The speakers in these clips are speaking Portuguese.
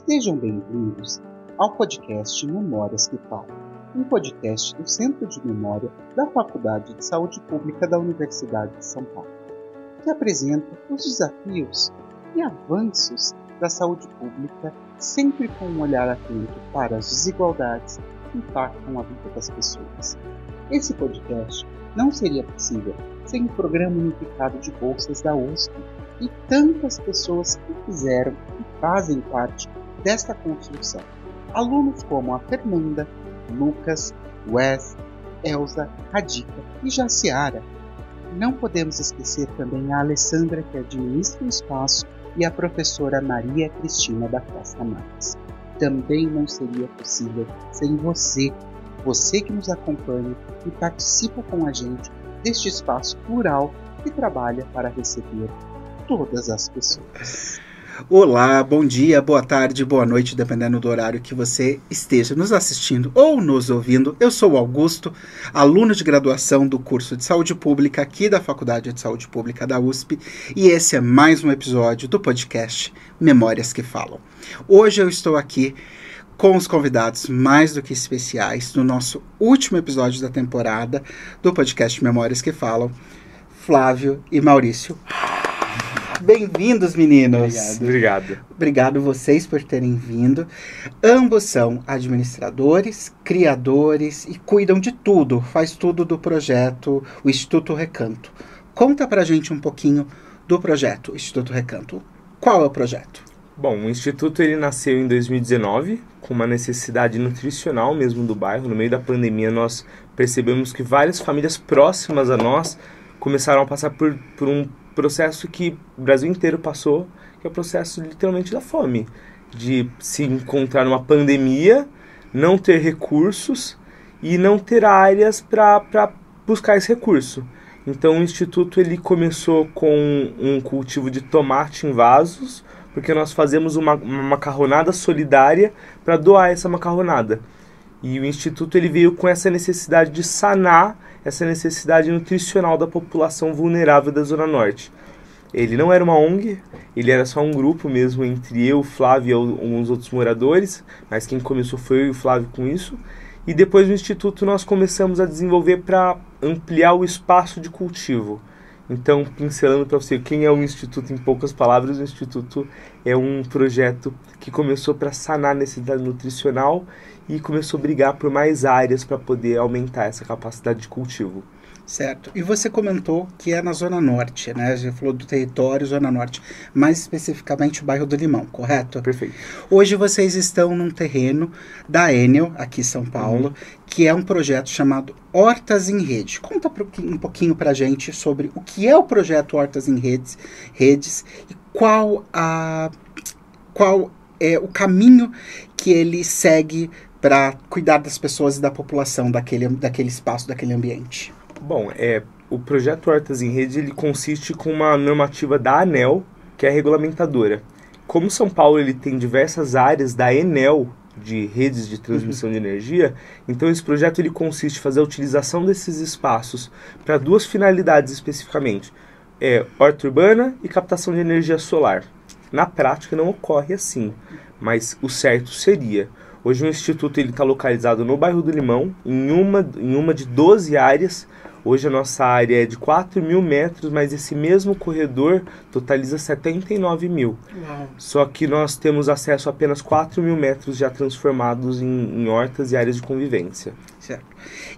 Sejam bem-vindos ao podcast Memórias que Falam, um podcast do Centro de Memória da Faculdade de Saúde Pública da Universidade de São Paulo, que apresenta os desafios e avanços da saúde pública, sempre com um olhar atento para as desigualdades que impactam a vida das pessoas. Esse podcast não seria possível sem o Programa Unificado de Bolsas da USP e tantas pessoas que fizeram e fazem parte desta construção. Alunos como a Fernanda, Lucas, Wes, Elza, Radica e Jaciara. Não podemos esquecer também a Alessandra, que administra o espaço, e a professora Maria Cristina da Costa Marques. Também não seria possível sem você que nos acompanha e participa com a gente deste espaço plural que trabalha para receber todas as pessoas. Olá, bom dia, boa tarde, boa noite, dependendo do horário que você esteja nos assistindo ou nos ouvindo. Eu sou o Augusto, aluno de graduação do curso de Saúde Pública aqui da Faculdade de Saúde Pública da USP, e esse é mais um episódio do podcast Memórias que Falam. Hoje eu estou aqui com os convidados mais do que especiais no nosso último episódio da temporada do podcast Memórias que Falam, Flávio e Maurício. Bem-vindos, meninos. Obrigado. Obrigado vocês por terem vindo. Ambos são administradores, criadores e cuidam de tudo, faz tudo do projeto, o Instituto Recanto. Conta pra gente um pouquinho do projeto Instituto Recanto. Qual é o projeto? Bom, o Instituto ele nasceu em 2019 com uma necessidade nutricional mesmo do bairro. No meio da pandemia nós percebemos que várias famílias próximas a nós começaram a passar por um processo que o Brasil inteiro passou, que é o processo literalmente da fome, de se encontrar numa pandemia, não ter recursos e não ter áreas para buscar esse recurso. Então o Instituto ele começou com um cultivo de tomate em vasos, porque nós fazemos uma macarronada solidária para doar essa macarronada. E o Instituto ele veio com essa necessidade de sanar essa necessidade nutricional da população vulnerável da Zona Norte. Ele não era uma ONG, ele era só um grupo mesmo entre eu, o Flávio e alguns outros moradores, mas quem começou foi eu e o Flávio com isso. E depois no Instituto nós começamos a desenvolver para ampliar o espaço de cultivo. Então, pincelando para você quem é o Instituto em poucas palavras, o Instituto é um projeto que começou para sanar a necessidade nutricional e começou a brigar por mais áreas para poder aumentar essa capacidade de cultivo. Certo. E você comentou que é na Zona Norte, né? Já falou do território Zona Norte, mais especificamente o bairro do Limão, correto? Perfeito. Hoje vocês estão num terreno da Enel, aqui em São Paulo, que é um projeto chamado Hortas em Rede. Conta um pouquinho pra gente sobre o que é o projeto Hortas em Redes e qual é o caminho que ele segue para cuidar das pessoas e da população daquele espaço, daquele ambiente. Bom, o projeto Hortas em Rede ele consiste com uma normativa da ANEEL, que é a regulamentadora. Como São Paulo ele tem diversas áreas da Enel, de redes de transmissão de energia, então esse projeto ele consiste em fazer a utilização desses espaços para duas finalidades especificamente. Horta urbana e captação de energia solar. Na prática não ocorre assim, mas o certo seria. Hoje o Instituto está localizado no bairro do Limão, em uma de 12 áreas. Hoje a nossa área é de 4.000 metros, mas esse mesmo corredor totaliza 79 mil. Uau. Só que nós temos acesso a apenas 4.000 metros já transformados em hortas e áreas de convivência. Certo.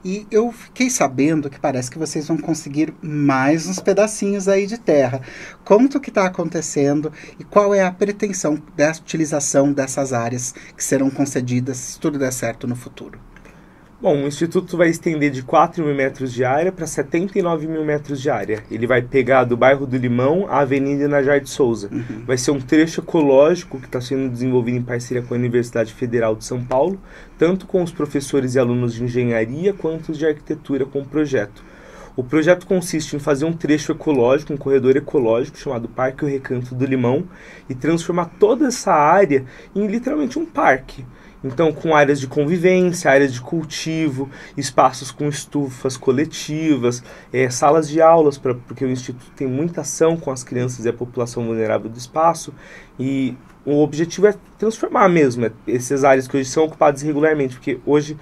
E eu fiquei sabendo que parece que vocês vão conseguir mais uns pedacinhos aí de terra. Conta o que está acontecendo e qual é a pretensão da utilização dessas áreas que serão concedidas se tudo der certo no futuro. Bom, o Instituto vai estender de 4.000 metros de área para 79.000 metros de área. Ele vai pegar do bairro do Limão à Avenida Najar de Souza. Vai ser um trecho ecológico que está sendo desenvolvido em parceria com a Universidade Federal de São Paulo, tanto com os professores e alunos de engenharia quanto os de arquitetura com o projeto. O projeto consiste em fazer um trecho ecológico, um corredor ecológico chamado Parque O Recanto do Limão e transformar toda essa área em literalmente um parque. Então, com áreas de convivência, áreas de cultivo, espaços com estufas coletivas, salas de aulas, porque o Instituto tem muita ação com as crianças e a população vulnerável do espaço. E o objetivo é transformar mesmo essas áreas que hoje são ocupadas irregularmente, porque hoje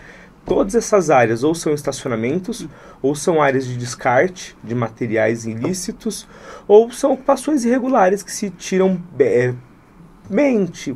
todas essas áreas ou são estacionamentos, ou são áreas de descarte de materiais ilícitos, ou são ocupações irregulares que se tiram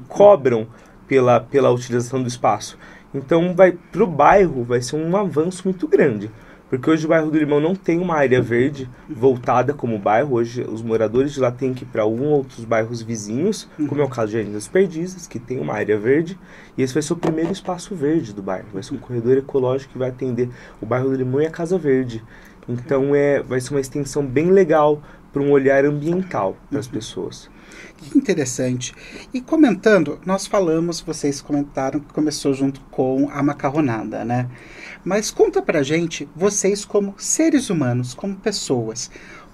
cobram pela utilização do espaço. Então, para o bairro, vai ser um avanço muito grande. Porque hoje o bairro do Limão não tem uma área verde voltada como bairro. Hoje os moradores de lá têm que ir para alguns outros bairros vizinhos, como é o caso de Jardim das Perdizes, que tem uma área verde. E esse vai ser o primeiro espaço verde do bairro. Vai ser um corredor ecológico que vai atender o bairro do Limão e a Casa Verde. Então vai ser uma extensão bem legal para um olhar ambiental para as pessoas. Que interessante. E comentando, vocês comentaram que começou junto com a macarronada, né? Mas conta pra gente, vocês como seres humanos, como pessoas,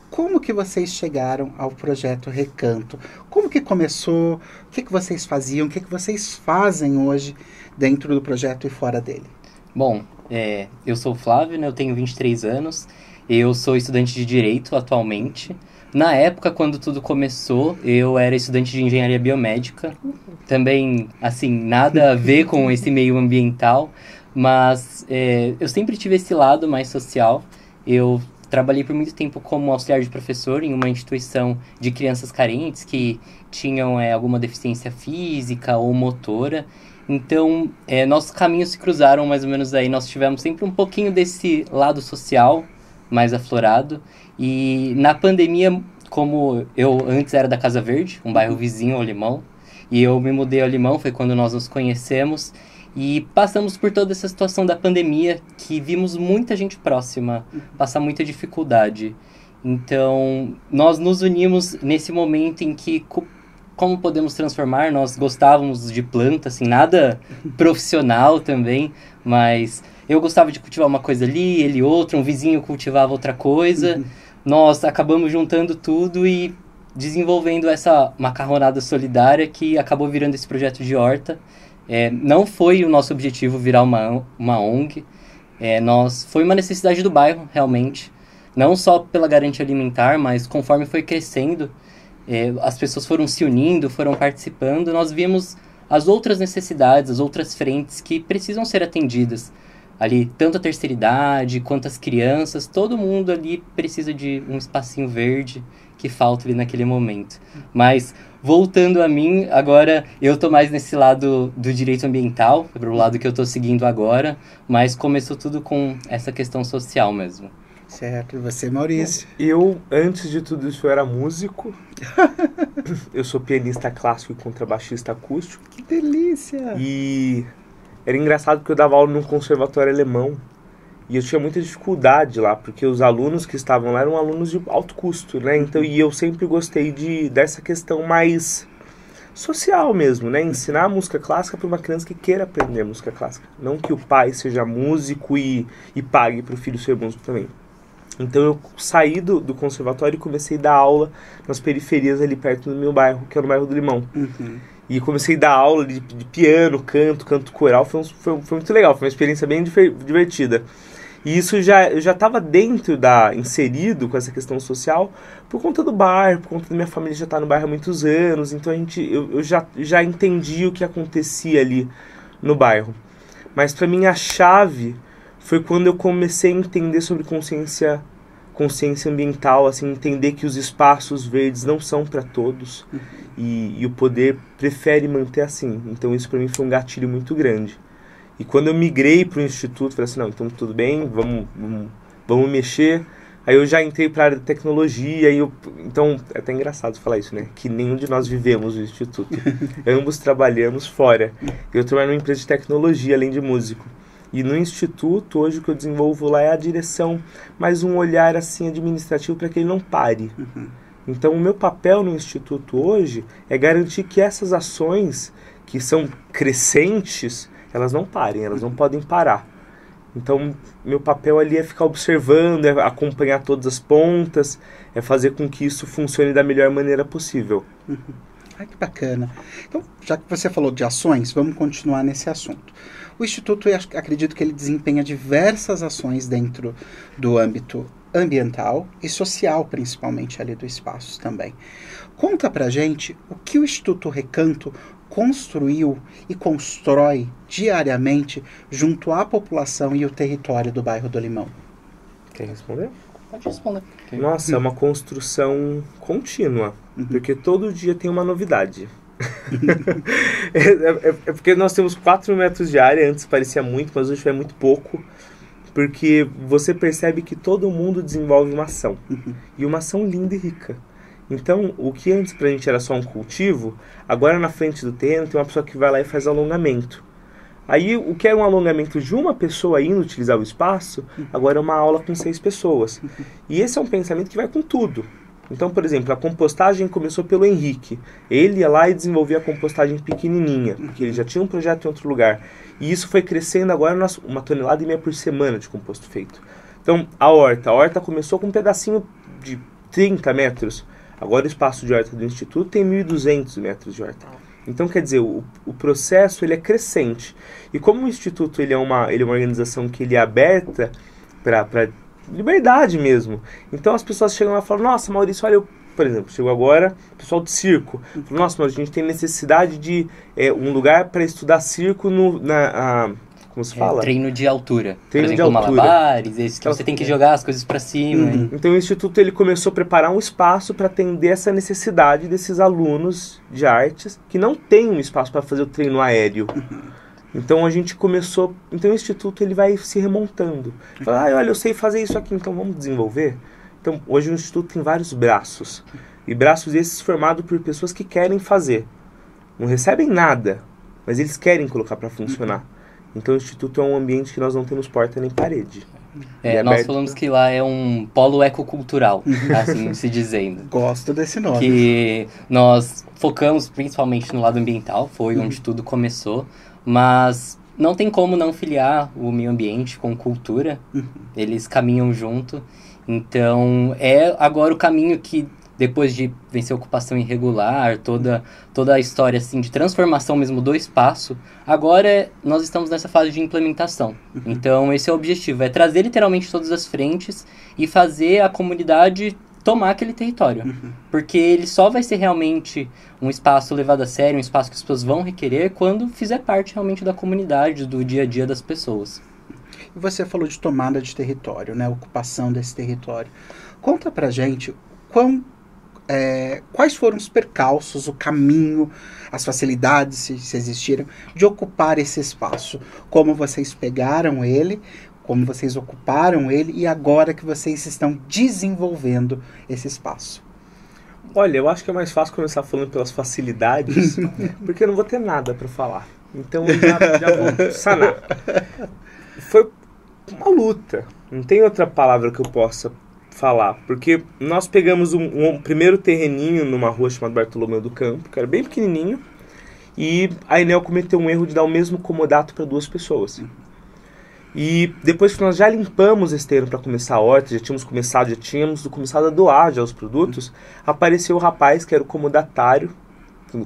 como que vocês chegaram ao projeto Recanto? Como que começou? O que vocês faziam? O que vocês fazem hoje dentro do projeto e fora dele? Bom, eu sou o Flávio, né? Eu tenho 23 anos, eu sou estudante de Direito atualmente. Na época, quando tudo começou, eu era estudante de Engenharia Biomédica. Também, assim, nada a ver com esse meio ambiental, mas eu sempre tive esse lado mais social. Eu trabalhei por muito tempo como auxiliar de professor em uma instituição de crianças carentes que tinham alguma deficiência física ou motora. Então, nossos caminhos se cruzaram mais ou menos aí. Nós tivemos sempre um pouquinho desse lado social mais aflorado. E na pandemia, como eu antes era da Casa Verde, um bairro vizinho ao Limão, e eu me mudei ao Limão, foi quando nós nos conhecemos, e passamos por toda essa situação da pandemia, que vimos muita gente próxima passar muita dificuldade. Então, nós nos unimos nesse momento em que, como podemos transformar, nós gostávamos de planta, assim, nada profissional também, mas eu gostava de cultivar uma coisa ali, ele outra, um vizinho cultivava outra coisa. Nós acabamos juntando tudo e desenvolvendo essa macarronada solidária que acabou virando esse projeto de horta. Não foi o nosso objetivo virar uma ONG, foi uma necessidade do bairro, realmente. Não só pela garantia alimentar, mas conforme foi crescendo, as pessoas foram se unindo, foram participando, nós vimos as outras necessidades, as outras frentes que precisam ser atendidas. Ali, tanto a terceira idade, quanto as crianças, todo mundo ali precisa de um espacinho verde que falta ali naquele momento. Mas, voltando a mim, agora eu tô mais nesse lado do direito ambiental, pro lado que eu tô seguindo agora, mas começou tudo com essa questão social mesmo. Certo, e você, Maurício? Eu, antes de tudo isso, eu era músico. Eu sou pianista clássico e contrabaixista acústico. Que delícia! E era engraçado porque eu dava aula num conservatório alemão e eu tinha muita dificuldade lá, porque os alunos que estavam lá eram alunos de alto custo, né? Então, e eu sempre gostei dessa questão mais social mesmo, né? Ensinar música clássica para uma criança que queira aprender música clássica. Não que o pai seja músico e pague para o filho ser músico também. Então eu saí do conservatório e comecei a dar aula nas periferias ali perto do meu bairro, que é no bairro do Limão. E comecei a dar aula de piano, canto coral, foi muito legal, foi uma experiência bem divertida. E isso eu já estava inserido com essa questão social por conta do bairro, por conta da minha família já estar no bairro há muitos anos, então eu já entendi o que acontecia ali no bairro. Mas para mim a chave foi quando eu comecei a entender sobre consciência ambiental, assim, entender que os espaços verdes não são para todos e o poder prefere manter assim. Então isso para mim foi um gatilho muito grande. E quando eu migrei para o instituto, falei assim, não, então tudo bem, vamos mexer. Aí eu já entrei para a área de tecnologia, então é até engraçado falar isso, né? Que nenhum de nós vivemos no instituto. Ambos trabalhamos fora. Eu trabalho numa empresa de tecnologia, além de músico. E no instituto, hoje o que eu desenvolvo lá é a direção, mais um olhar assim administrativo para que ele não pare. Então o meu papel no instituto hoje é garantir que essas ações que são crescentes, elas não parem, elas não podem parar. Então meu papel ali é ficar observando, é acompanhar todas as pontas, é fazer com que isso funcione da melhor maneira possível. Ah, que bacana. Então, já que você falou de ações, vamos continuar nesse assunto. O Instituto, eu acredito que ele desempenha diversas ações dentro do âmbito ambiental e social, principalmente ali do espaço também. Conta pra gente o que o Instituto Recanto construiu e constrói diariamente junto à população e o território do bairro do Limão. Quer responder? Pode responder. Nossa, é uma construção contínua, porque todo dia tem uma novidade. É porque nós temos 4 metros de área, antes parecia muito, mas hoje é muito pouco, porque você percebe que todo mundo desenvolve uma ação, e uma ação linda e rica. Então, o que antes pra gente era só um cultivo, agora na frente do terreno tem uma pessoa que vai lá e faz alongamento. Aí, o que era um alongamento de uma pessoa indo utilizar o espaço, agora é uma aula com 6 pessoas. E esse é um pensamento que vai com tudo. Então, por exemplo, a compostagem começou pelo Henrique. Ele ia lá e desenvolvia a compostagem pequenininha, porque ele já tinha um projeto em outro lugar. E isso foi crescendo agora 1,5 tonelada por semana de composto feito. Então, a horta começou com um pedacinho de 30 metros. Agora o espaço de horta do Instituto tem 1.200 metros de horta. Então, quer dizer, o processo ele é crescente. E como o Instituto ele é uma organização que ele é aberta para liberdade mesmo. Então as pessoas chegam lá e falam, nossa, Maurício, olha, por exemplo, chegou agora o pessoal do circo. Falou, nossa, Maurício, a gente tem necessidade de um lugar para estudar circo como se fala? Treino de altura. Treino por exemplo, de altura. Malabares, esse que você tem que jogar as coisas para cima. Então o Instituto ele começou a preparar um espaço para atender essa necessidade desses alunos de artes que não têm um espaço para fazer o treino aéreo. Então a gente começou... Então o Instituto ele vai se remontando. Fala, olha, eu sei fazer isso aqui, então vamos desenvolver? Então hoje o Instituto tem vários braços. E braços esses formados por pessoas que querem fazer. Não recebem nada, mas eles querem colocar para funcionar. Então o Instituto é um ambiente que nós não temos porta nem parede. Nós falamos que lá é um polo ecocultural, assim se dizendo. Gosto desse nome. Que nós focamos principalmente no lado ambiental, foi onde tudo começou, mas não tem como não filiar o meio ambiente com cultura, eles caminham junto. Então é agora o caminho que, depois de vencer a ocupação irregular, toda a história assim, de transformação mesmo do espaço, agora nós estamos nessa fase de implementação. Então esse é o objetivo, é trazer literalmente todas as frentes e fazer a comunidade tomar aquele território. Porque ele só vai ser realmente um espaço levado a sério, um espaço que as pessoas vão requerer quando fizer parte realmente da comunidade, do dia a dia das pessoas. E você falou de tomada de território, né? Ocupação desse território. Conta pra gente quais foram os percalços, o caminho, as facilidades, se existiram, de ocupar esse espaço. Como vocês pegaram ele, como vocês ocuparam ele e agora que vocês estão desenvolvendo esse espaço. Olha, eu acho que é mais fácil começar falando pelas facilidades, porque eu não vou ter nada para falar. Então eu já vou sanar. Foi uma luta. Não tem outra palavra que eu possa falar, porque nós pegamos um primeiro terreninho numa rua chamada Bartolomeu do Campo, que era bem pequenininho, e a Enel cometeu um erro de dar o mesmo comodato para 2 pessoas. E depois que nós já limpamos esse terreno para começar a horta, já tínhamos começado a doar já os produtos, apareceu o rapaz que era o comodatário,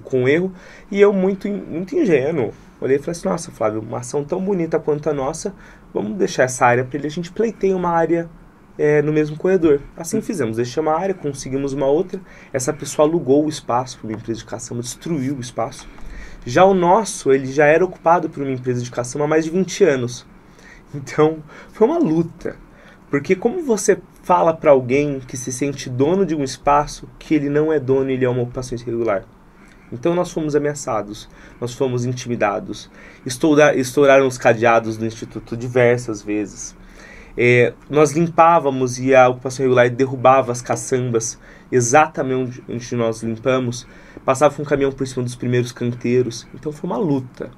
com erro, e eu muito ingênuo, olhei e falei assim, nossa, Flávio, uma ação tão bonita quanto a nossa, vamos deixar essa área para ele, a gente pleiteia uma área no mesmo corredor. Assim fizemos, deixamos a área, conseguimos uma outra, essa pessoa alugou o espaço para uma empresa de caçamba, destruiu o espaço. Já o nosso, ele já era ocupado por uma empresa de caçamba há mais de 20 anos. Então, foi uma luta. Porque como você fala para alguém que se sente dono de um espaço, que ele não é dono e ele é uma ocupação irregular? Então nós fomos ameaçados, nós fomos intimidados, estouraram os cadeados do Instituto diversas vezes. Nós limpávamos e a ocupação irregular derrubava as caçambas exatamente onde nós limpamos, passava um caminhão por cima dos primeiros canteiros. Então foi uma luta.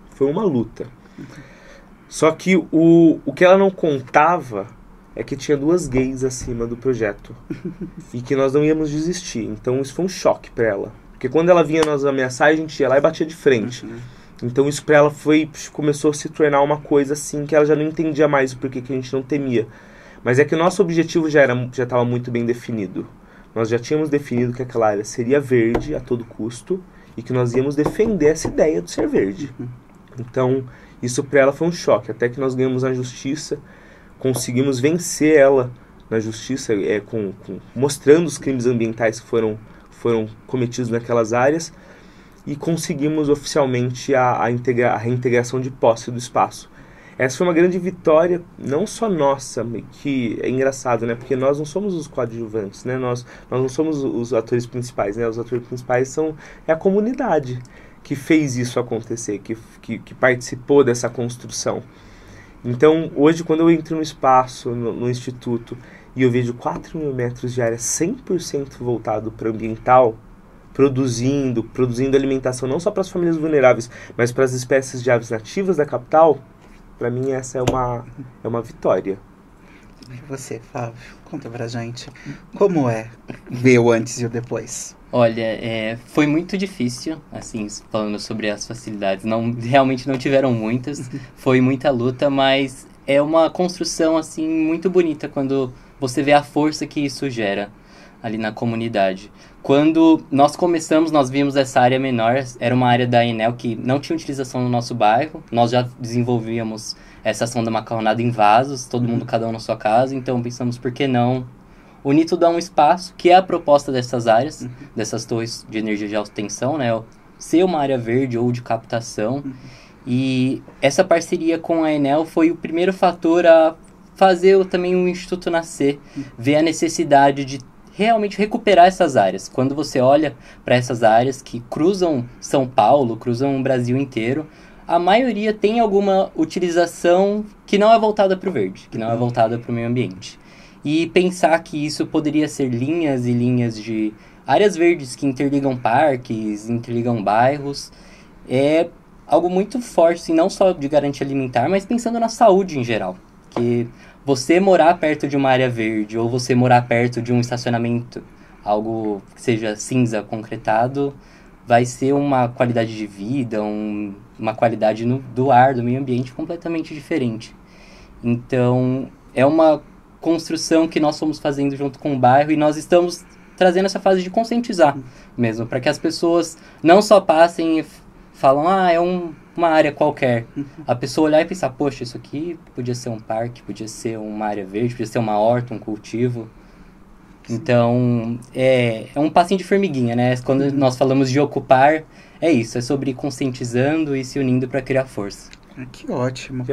Só que o que ela não contava é que tinha 2 gays acima do projeto e que nós não íamos desistir. Então isso foi um choque para ela, porque quando ela vinha nos ameaçar, a gente ia lá e batia de frente. Então isso para ela começou a se tornar uma coisa assim que ela já não entendia mais o porquê que a gente não temia. Mas é que o nosso objetivo já estava muito bem definido. Nós já tínhamos definido que aquela área seria verde a todo custo e que nós íamos defender essa ideia de ser verde. Então isso para ela foi um choque, até que nós ganhamos na justiça, conseguimos vencer ela na justiça, mostrando os crimes ambientais que foram cometidos naquelas áreas, e conseguimos oficialmente a reintegração de posse do espaço. Essa foi uma grande vitória, não só nossa, que é engraçado, né? Porque nós não somos os coadjuvantes, né? Nós não somos os atores principais, né? Os atores principais é a comunidade que fez isso acontecer, que participou dessa construção. Então, hoje, quando eu entro no espaço, no Instituto, e eu vejo 4.000 metros de área 100% voltado para o ambiental, produzindo alimentação não só para as famílias vulneráveis, mas para as espécies de aves nativas da capital, para mim essa é uma vitória. E você, Fábio, conta pra gente, como é ver o antes e o depois? Olha, foi muito difícil, assim, falando sobre as facilidades. Realmente não tiveram muitas, foi muita luta, mas é uma construção, assim, muito bonita quando você vê a força que isso gera ali na comunidade. Quando nós começamos, nós vimos essa área menor, era uma área da Enel que não tinha utilização no nosso bairro, nós já desenvolvíamos essa ação da macarronada em vasos, todo mundo, cada um na sua casa, então pensamos, por que não unir tudo a um espaço, que é a proposta dessas áreas, dessas torres de energia de alta tensão, né, ser uma área verde ou de captação, e essa parceria com a Enel foi o primeiro fator a fazer também o Instituto nascer, ver a necessidade de realmente recuperar essas áreas. Quando você olha para essas áreas que cruzam São Paulo, cruzam o Brasil inteiro, a maioria tem alguma utilização que não é voltada para o verde, que não é voltada para o meio ambiente. E pensar que isso poderia ser linhas e linhas de áreas verdes que interligam parques, interligam bairros, é algo muito forte, assim, não só de garantia alimentar, mas pensando na saúde em geral. Que você morar perto de uma área verde ou você morar perto de um estacionamento, algo que seja cinza concretado, vai ser uma qualidade de vida, uma qualidade do ar, do meio ambiente completamente diferente. Então, é uma construção que nós estamos fazendo junto com o bairro e nós estamos trazendo essa fase de conscientizar mesmo, para que as pessoas não só passem e falam, é uma área qualquer. A pessoa olhar e pensar, poxa, isso aqui podia ser um parque, podia ser uma área verde, podia ser uma horta, um cultivo. Então, é um passinho de formiguinha, né? Quando nós falamos de ocupar, é isso, é sobre conscientizando e se unindo para criar força. Que ótimo.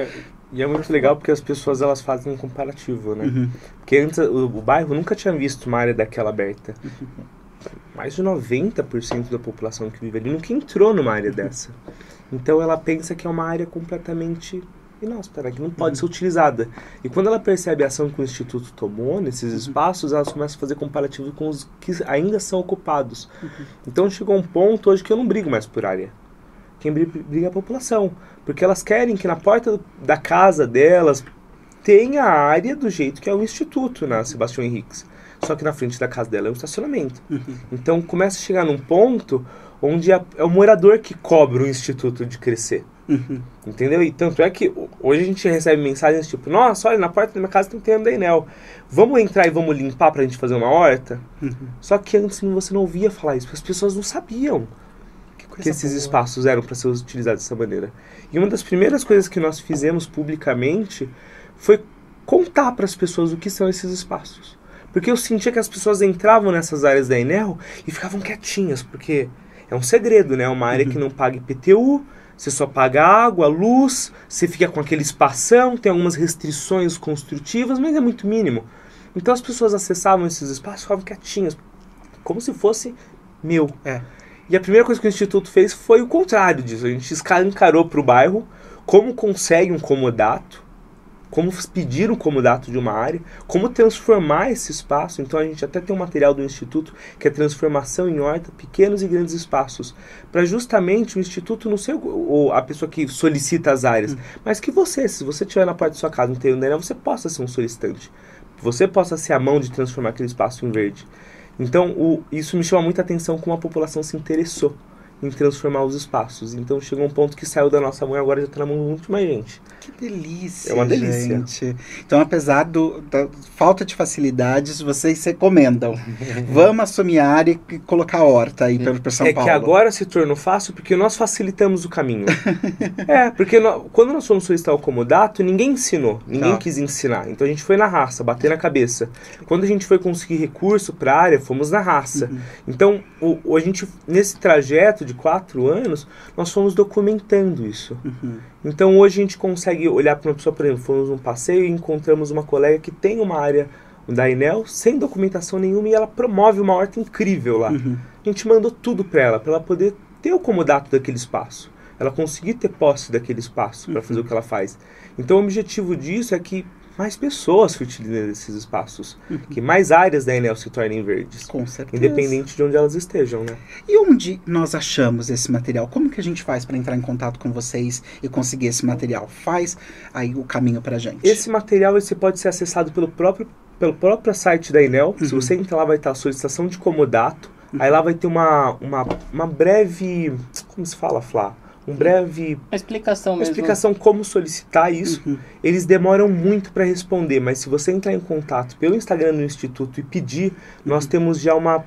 E é muito legal porque as pessoas elas fazem um comparativo, né? Porque antes o bairro nunca tinha visto uma área daquela aberta. Mais de 90% da população que vive ali nunca entrou numa área dessa. Então ela pensa que é uma área completamente inóspita, que não pode ser utilizada. E quando ela percebe a ação que o Instituto tomou nesses espaços, elas começam a fazer comparativo com os que ainda são ocupados. Então chegou um ponto hoje que eu não brigo mais por área. Quem briga é a população. Porque elas querem que na porta da casa delas tenha a área do jeito que é o Instituto, na Sebastião Henriques. Só que na frente da casa dela é um estacionamento. Então começa a chegar num ponto onde é o morador que cobra o Instituto de crescer. Entendeu? E tanto é que hoje a gente recebe mensagens tipo, nossa, olha, na porta da minha casa tem um terreno da Enel. Vamos entrar e vamos limpar pra gente fazer uma horta? Só que antes você não ouvia falar isso, porque as pessoas não sabiam que esses espaços eram para ser utilizados dessa maneira. E uma das primeiras coisas que nós fizemos publicamente foi contar para as pessoas o que são esses espaços. Porque eu sentia que as pessoas entravam nessas áreas da Enel e ficavam quietinhas, porque é um segredo, né? Uma área que não paga IPTU, você só paga água, luz, você fica com aquele espação, tem algumas restrições construtivas, mas é muito mínimo. Então as pessoas acessavam esses espaços e ficavam quietinhas, como se fosse meu. E a primeira coisa que o Instituto fez foi o contrário disso. A gente escancarou para o bairro como consegue um comodato, como pedir um comodato de uma área, como transformar esse espaço. Então a gente até tem um material do Instituto que é transformação em horta, pequenos e grandes espaços, para justamente o Instituto não ser a pessoa que solicita as áreas, mas que você, se você estiver na porta da sua casa, no terreno da Enel, você possa ser um solicitante, você possa ser a mão de transformar aquele espaço em verde. Então isso me chama muita atenção como a população se interessou em transformar os espaços. Então chegou um ponto que saiu da nossa mão e agora já está na mão de muito mais gente. Que delícia, É uma delícia. gente. Então, apesar da falta de facilidades, vocês recomendam. Vamos assumir a área e colocar a horta aí para São Paulo. É que agora se tornou fácil porque nós facilitamos o caminho. Porque quando nós fomos solicitar o comodato, ninguém ensinou, ninguém quis ensinar. Então a gente foi na raça, bater na cabeça. Quando a gente foi conseguir recurso para a área, fomos na raça. Então, a gente, nesse trajeto de 4 anos, nós fomos documentando isso. Então hoje a gente consegue olhar para uma pessoa, por exemplo, fomos num passeio e encontramos uma colega que tem uma área da Enel sem documentação nenhuma e ela promove uma horta incrível lá. A gente mandou tudo para ela poder ter o comodato daquele espaço, ela conseguir ter posse daquele espaço para fazer o que ela faz. Então o objetivo disso é que mais pessoas se utilizem desses espaços, que mais áreas da Enel se tornem verdes. Com certeza. Independente de onde elas estejam, né? E onde nós achamos esse material? Como que a gente faz para entrar em contato com vocês e conseguir esse material? Faz aí o caminho pra gente. Esse material pode ser acessado pelo próprio site da Enel. Se você entrar lá, vai estar a solicitação de comodato. Aí lá vai ter uma breve... Como se fala, Flá? Uma explicação mesmo. Explicação como solicitar isso. Eles demoram muito para responder, mas se você entrar em contato pelo Instagram do Instituto e pedir, nós temos já uma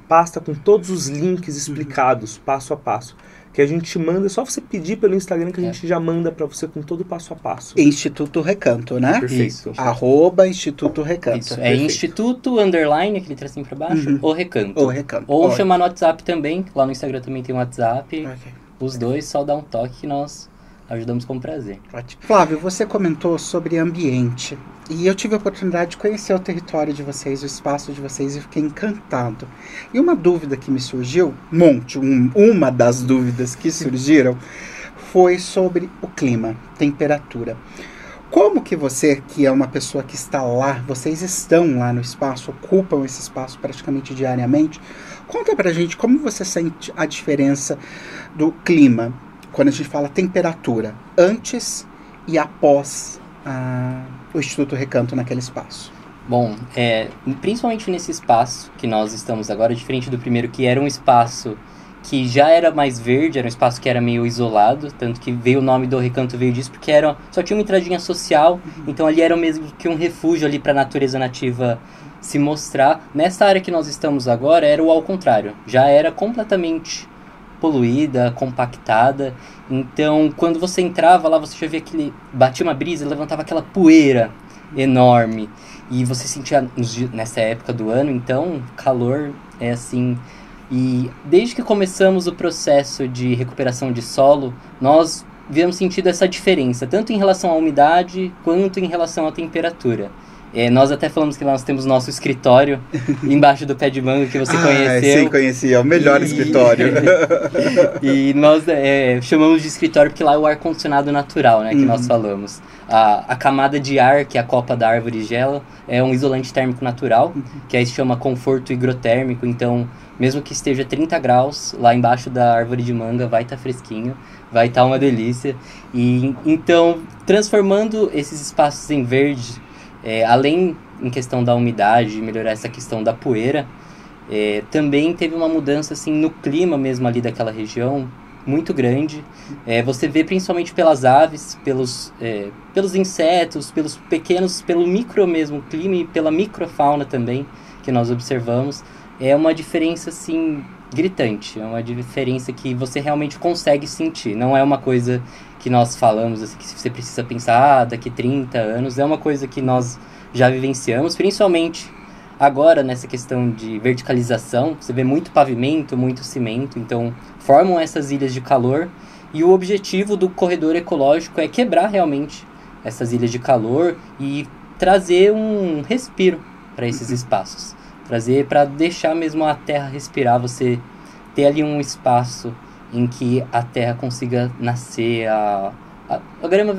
pasta com todos os links explicados, passo a passo. Que a gente manda, é só você pedir pelo Instagram que a gente já manda para você com todo o passo a passo. Instituto Recanto, né? Perfeito. Isso. @ Instituto Recanto. Isso. É Instituto, _, aquele tracinho para baixo, ou Recanto. Ou Recanto. Ou chamar no WhatsApp também, lá no Instagram também tem um WhatsApp. Ok. Os dois, só dá um toque que nós ajudamos com prazer. Ótimo. Flávio, você comentou sobre ambiente. E eu tive a oportunidade de conhecer o território de vocês, o espaço de vocês, e fiquei encantado. E uma dúvida que me surgiu, uma das dúvidas que surgiram, foi sobre o clima, temperatura. Como que você, que é uma pessoa que está lá, vocês estão lá no espaço, ocupam esse espaço praticamente diariamente, conta pra gente como você sente a diferença do clima, quando a gente fala temperatura, antes e após o Instituto Recanto naquele espaço. Bom, principalmente nesse espaço que nós estamos agora, diferente do primeiro, que era um espaço que já era mais verde, era um espaço que era meio isolado, tanto que veio o nome do Recanto, veio disso, porque só tinha uma entradinha social, então ali era mesmo que um refúgio ali para a natureza nativa se mostrar. Nessa área que nós estamos agora, era o ao contrário, já era completamente poluída, compactada, então quando você entrava lá, você já via batia uma brisa, levantava aquela poeira enorme, e você sentia, nessa época do ano, então, calor é assim. E desde que começamos o processo de recuperação de solo, nós viemos sentindo essa diferença, tanto em relação à umidade, quanto em relação à temperatura. Nós até falamos que nós temos nosso escritório embaixo do pé de manga, que você conheceu. Sim, conheci, é o melhor escritório. E nós chamamos de escritório porque lá é o ar-condicionado natural, né, que nós falamos. A camada de ar que a copa da árvore gela é um isolante térmico natural, que aí se chama conforto higrotérmico, então mesmo que esteja 30 graus, lá embaixo da árvore de manga vai estar fresquinho, vai estar uma delícia. E então, transformando esses espaços em verde, além em questão da umidade, melhorar essa questão da poeira, também teve uma mudança assim, no clima mesmo ali daquela região, muito grande. Você vê principalmente pelas aves, pelos insetos, pelo micro mesmo clima e pela microfauna também, que nós observamos. É uma diferença assim, gritante, é uma diferença que você realmente consegue sentir, não é uma coisa que nós falamos, assim, que você precisa pensar, daqui 30 anos, é uma coisa que nós já vivenciamos, principalmente agora nessa questão de verticalização, você vê muito pavimento, muito cimento, então formam essas ilhas de calor, e o objetivo do corredor ecológico é quebrar realmente essas ilhas de calor e trazer um respiro para esses espaços, trazer para deixar mesmo a terra respirar, você ter ali um espaço em que a terra consiga nascer, a grama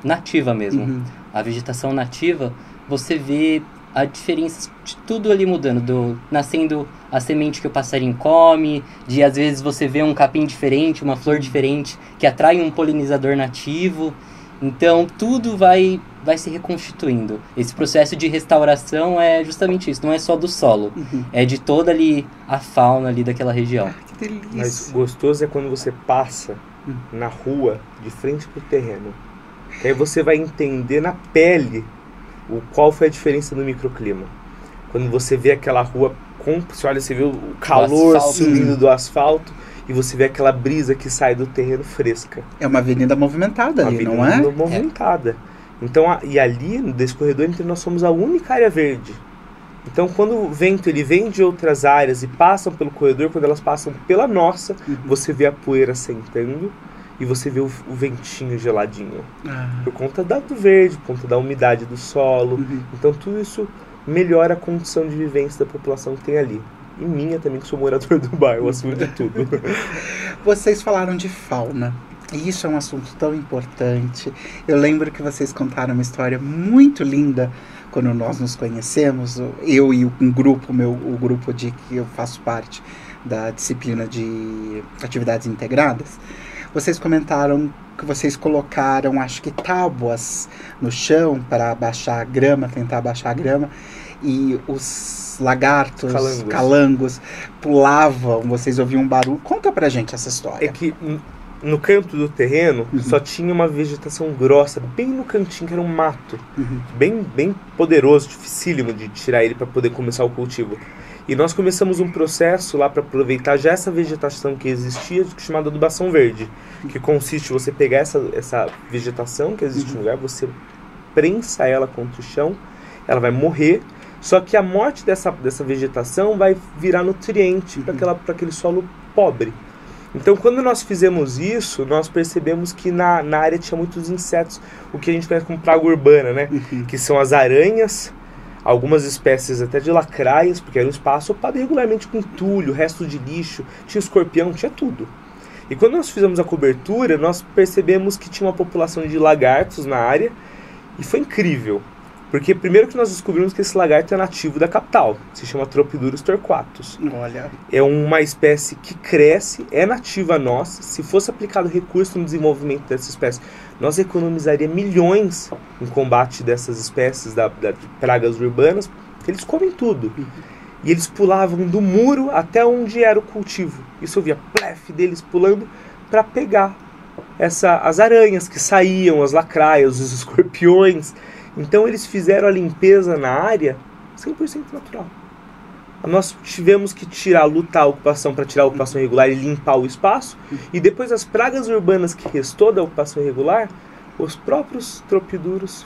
nativa mesmo, a vegetação nativa, você vê a diferença de tudo ali mudando, nascendo a semente que o passarinho come, de às vezes você vê um capim diferente, uma flor diferente, que atrai um polinizador nativo, então tudo vai vai se reconstituindo. Esse processo de restauração é justamente isso, não é só do solo, é de toda ali a fauna ali daquela região. Que delícia. Mas gostoso é quando você passa na rua de frente pro terreno. Que aí você vai entender na pele qual foi a diferença no microclima. Quando você vê aquela rua, você olha, você vê o calor subindo do asfalto e você vê aquela brisa que sai do terreno fresca. É uma avenida movimentada ali, não é? Uma movimentada. Então, e ali, nesse corredor, nós somos a única área verde. Então, quando o vento ele vem de outras áreas e passam pelo corredor, quando elas passam pela nossa, você vê a poeira sentando e você vê o ventinho geladinho. Por conta do verde, por conta da umidade do solo. Então, tudo isso melhora a condição de vivência da população que tem ali. E minha também, que sou morador do bairro, acima de tudo. Vocês falaram de fauna. E isso é um assunto tão importante. Eu lembro que vocês contaram uma história muito linda quando nós nos conhecemos. Eu e um grupo, o grupo de que eu faço parte da disciplina de atividades integradas. Vocês comentaram que vocês colocaram, acho que tábuas no chão para abaixar a grama, tentar abaixar a grama. E os lagartos, calangos, pulavam, vocês ouviam um barulho. Conta pra gente essa história. É que no canto do terreno só tinha uma vegetação grossa, bem no cantinho, que era um mato. Bem poderoso, dificílimo de tirar ele para poder começar o cultivo. E nós começamos um processo lá para aproveitar já essa vegetação que existia, chamada adubação verde, que consiste em você pegar essa vegetação que existe no lugar, você prensa ela contra o chão, ela vai morrer, só que a morte dessa vegetação vai virar nutriente para aquele solo pobre. Então, quando nós fizemos isso, nós percebemos que na área tinha muitos insetos, o que a gente conhece como praga urbana, né? Que são as aranhas, algumas espécies até de lacraias, porque era um espaço ocupado regularmente com entulho, resto de lixo, tinha escorpião, tinha tudo. E quando nós fizemos a cobertura, nós percebemos que tinha uma população de lagartos na área, e foi incrível. Porque primeiro que nós descobrimos que esse lagarto é nativo da capital, se chama Tropidurus torquatus. Olha. É uma espécie que cresce, é nativa nossa. Se fosse aplicado recurso no desenvolvimento dessa espécie, nós economizaríamos milhões em combate dessas espécies de pragas urbanas, porque eles comem tudo. E eles pulavam do muro até onde era o cultivo. Isso eu via plef deles pulando para pegar as aranhas que saíam, as lacraias, os escorpiões. Então eles fizeram a limpeza na área 100% natural. Nós tivemos que lutar a ocupação para tirar a ocupação irregular e limpar o espaço. E depois as pragas urbanas que restou da ocupação irregular, os próprios tropiduros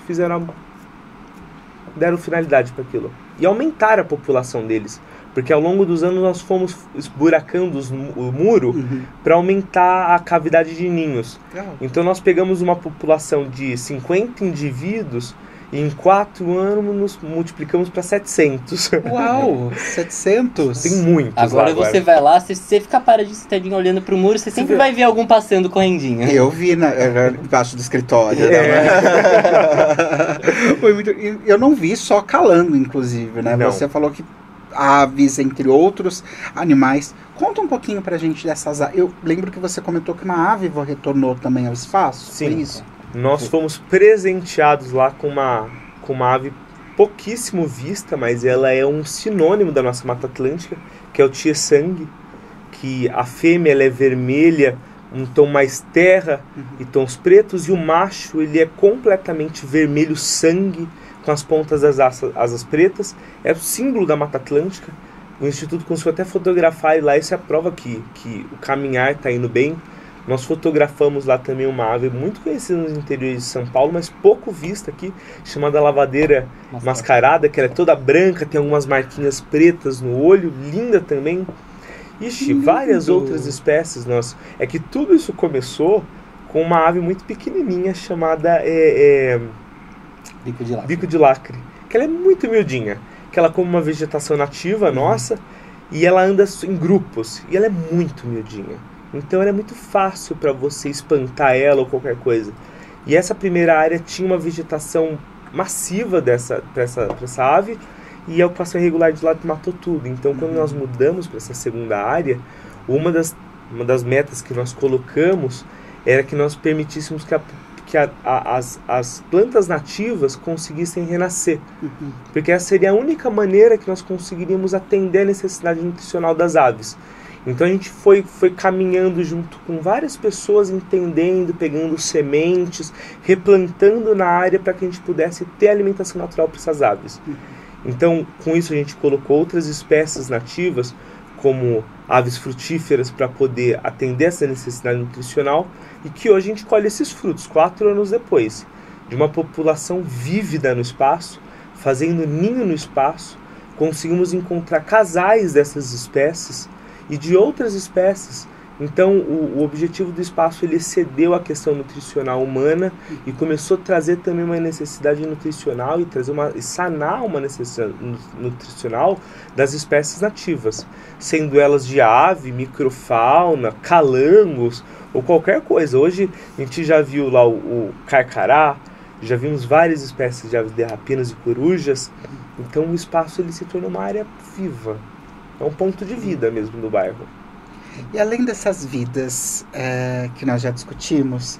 deram finalidade para aquilo. E aumentaram a população deles. Porque ao longo dos anos nós fomos esburacando o muro para aumentar a cavidade de ninhos. Então nós pegamos uma população de 50 indivíduos e em 4 anos nos multiplicamos para 700. Uau, 700? Tem muitos. Agora você vai lá, você fica paradinho olhando pro muro, você sempre vai ver algum passando correndinho. Eu vi embaixo do escritório. Foi muito. Eu não vi só calando, inclusive, né? Não. Você falou que aves, entre outros animais. Conta um pouquinho pra gente dessas aves. Eu lembro que você comentou que uma ave retornou também ao espaço. Sim. Foi isso? Nós fomos presenteados lá com uma ave pouquíssimo vista, mas ela é um sinônimo da nossa Mata Atlântica, que é o tietê-sangue, que a fêmea ela é vermelha, um tom mais terra e tons pretos, e o macho ele é completamente vermelho sangue, com as pontas das asas pretas. É o símbolo da Mata Atlântica. O Instituto conseguiu até fotografar lá, isso é a prova que o caminhar está indo bem. Nós fotografamos lá também uma ave muito conhecida nos interiores de São Paulo, mas pouco vista aqui, chamada lavadeira mascarada, que ela é toda branca, tem algumas marquinhas pretas no olho, linda também. Ixi, várias outras espécies. É que tudo isso começou com uma ave muito pequenininha chamada bico de lacre, que ela é muito miudinha, que ela come uma vegetação nativa nossa e ela anda em grupos, e ela é muito miudinha. Então ela é muito fácil para você espantar ela ou qualquer coisa. E essa primeira área tinha uma vegetação massiva para essa ave, e a ocupação irregular de lá matou tudo. Então quando nós mudamos para essa segunda área, uma das metas que nós colocamos era que nós permitíssemos que que as plantas nativas conseguissem renascer. Porque essa seria a única maneira que nós conseguiríamos atender a necessidade nutricional das aves. Então a gente foi caminhando junto com várias pessoas, entendendo, pegando sementes, replantando na área para que a gente pudesse ter alimentação natural para essas aves. Então, com isso a gente colocou outras espécies nativas, como aves frutíferas, para poder atender essa necessidade nutricional, e que hoje a gente colhe esses frutos, 4 anos depois, de uma população vívida no espaço, fazendo ninho no espaço. Conseguimos encontrar casais dessas espécies e de outras espécies. Então o objetivo do espaço, ele excedeu a questão nutricional humana e começou a trazer também uma necessidade nutricional e sanar uma necessidade nutricional das espécies nativas, sendo elas de ave, microfauna, calangos ou qualquer coisa. Hoje a gente já viu lá o carcará, já vimos várias espécies de aves de rapinas e corujas. Então o espaço, ele se tornou uma área viva, é um ponto de vida mesmo do bairro. E além dessas vidas que nós já discutimos,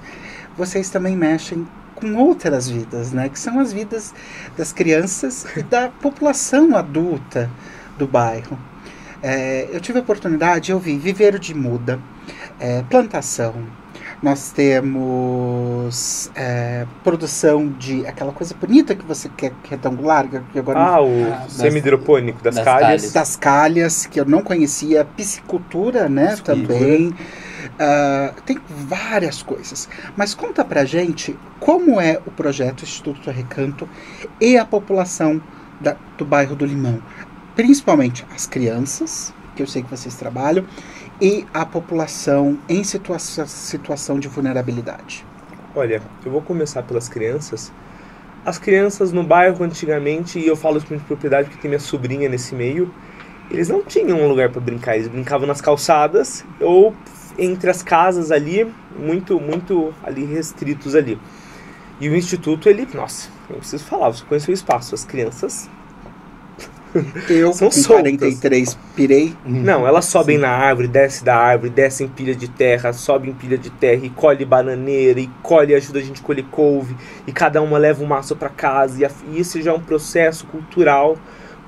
vocês também mexem com outras vidas, né? Que são as vidas das crianças e da população adulta do bairro. Eu tive a oportunidade, eu vi viveiro de muda, plantação. Nós temos produção de aquela coisa bonita que você quer, retangular. Que agora o semi-hidropônico das calhas. Das calhas, que eu não conhecia. Piscicultura, né, também. Tem várias coisas. Mas conta pra gente como é o projeto Instituto Recanto e a população do bairro do Limão. Principalmente as crianças, que eu sei que vocês trabalham, e a população em situação de vulnerabilidade. Olha, eu vou começar pelas crianças. As crianças no bairro antigamente, e eu falo isso com propriedade porque tem minha sobrinha nesse meio, eles não tinham um lugar para brincar, eles brincavam nas calçadas ou entre as casas ali, muito ali restritos ali. E o instituto, ele, nossa, não preciso falar, você conhece o espaço, as crianças... Eu, são com 43, pirei. Não, elas sobem na árvore, descem da árvore, descem em pilha de terra, sobem em pilha de terra e colhe bananeira, e ajuda a gente a colher couve, e cada uma leva um maço para casa, e isso já é um processo cultural,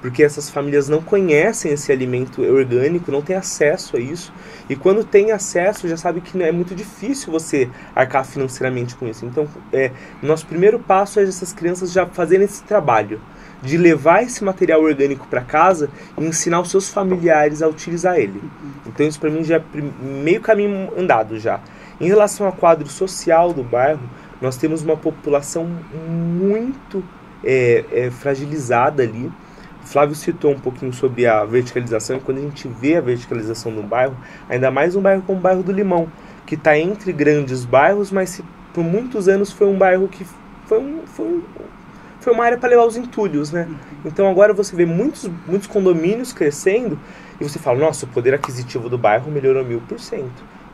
porque essas famílias não conhecem esse alimento orgânico, não têm acesso a isso, e quando tem acesso já sabe que é muito difícil você arcar financeiramente com isso. Então, nosso primeiro passo é essas crianças já fazerem esse trabalho, de levar esse material orgânico para casa e ensinar os seus familiares a utilizar ele. Então isso para mim já é meio caminho andado já. Em relação ao quadro social do bairro, nós temos uma população muito fragilizada ali. O Flávio citou um pouquinho sobre a verticalização, e quando a gente vê a verticalização no bairro, ainda mais um bairro como o bairro do Limão, que está entre grandes bairros, mas por muitos anos foi um bairro que foi uma área para levar os entulhos, né? Então agora você vê muitos condomínios crescendo e você fala, nossa, o poder aquisitivo do bairro melhorou 1000%.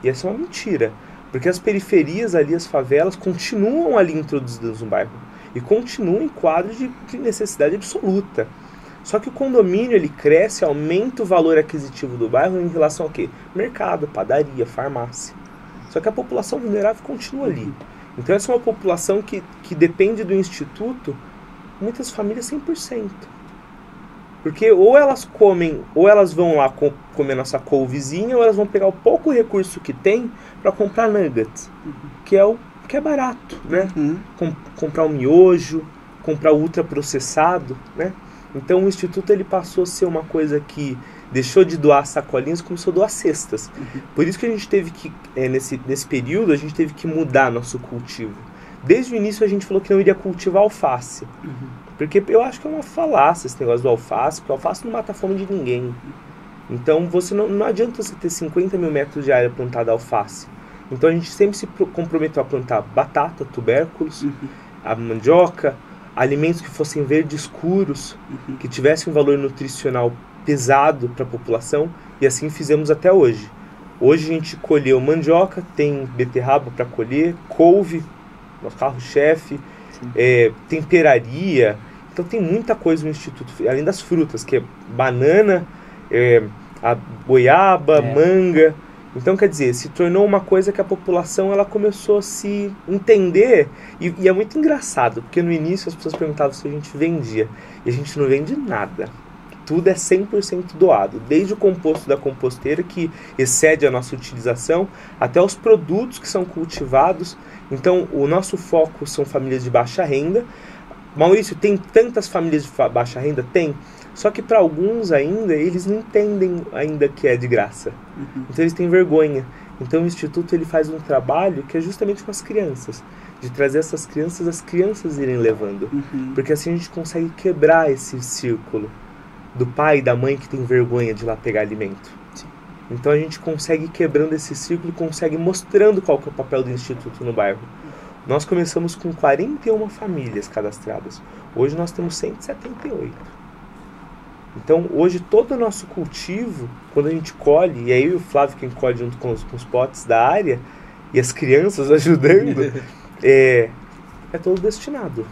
E essa é uma mentira, porque as periferias ali, as favelas, continuam ali introduzidas no bairro e continuam em quadro de necessidade absoluta. Só que o condomínio, ele cresce, aumenta o valor aquisitivo do bairro em relação ao quê? Mercado, padaria, farmácia. Só que a população vulnerável continua ali. Então essa é uma população que depende do instituto, muitas famílias 100%. Porque ou elas comem, ou elas vão lá comer nossa couvezinha, ou elas vão pegar o pouco recurso que tem para comprar nuggets, que é barato, né? Comprar um miojo, comprar ultraprocessado, né? Então o instituto, ele passou a ser uma coisa que deixou de doar sacolinhas e começou a doar cestas. Por isso que a gente teve que, nesse período, a gente teve que mudar nosso cultivo. Desde o início a gente falou que não iria cultivar alface. Porque eu acho que é uma falácia esse negócio do alface, porque o alface não mata a fome de ninguém. Então você não adianta você ter 50 mil metros de área plantada alface. Então a gente sempre se comprometeu a plantar batata, tubérculos, a mandioca, alimentos que fossem verde escuros, que tivessem um valor nutricional pesado para a população, e assim fizemos até hoje. Hoje a gente colheu mandioca, tem beterraba para colher, couve, nosso carro-chefe, temperaria. Então tem muita coisa no instituto, além das frutas, que é banana, a goiaba, manga. Então, quer dizer, se tornou uma coisa que a população ela começou a se entender. E é muito engraçado, porque no início as pessoas perguntavam se a gente vendia. E a gente não vende nada. Tudo é 100% doado. Desde o composto da composteira, que excede a nossa utilização, até os produtos que são cultivados. Então, o nosso foco são famílias de baixa renda. Maurício, tem tantas famílias de baixa renda? Tem. Só que para alguns ainda, eles não entendem ainda que é de graça. Então eles têm vergonha. Então o Instituto ele faz um trabalho que é justamente com as crianças. De trazer essas crianças, as crianças irem levando. Porque assim a gente consegue quebrar esse círculo do pai e da mãe que tem vergonha de ir lá pegar alimento. Sim. Então a gente consegue ir quebrando esse círculo e consegue mostrando qual que é o papel do Instituto no bairro. Nós começamos com 41 famílias cadastradas. Hoje nós temos 178. Então, hoje, todo o nosso cultivo, quando a gente colhe, e aí o Flávio quem colhe junto com os potes da área, e as crianças ajudando, é todo destinado.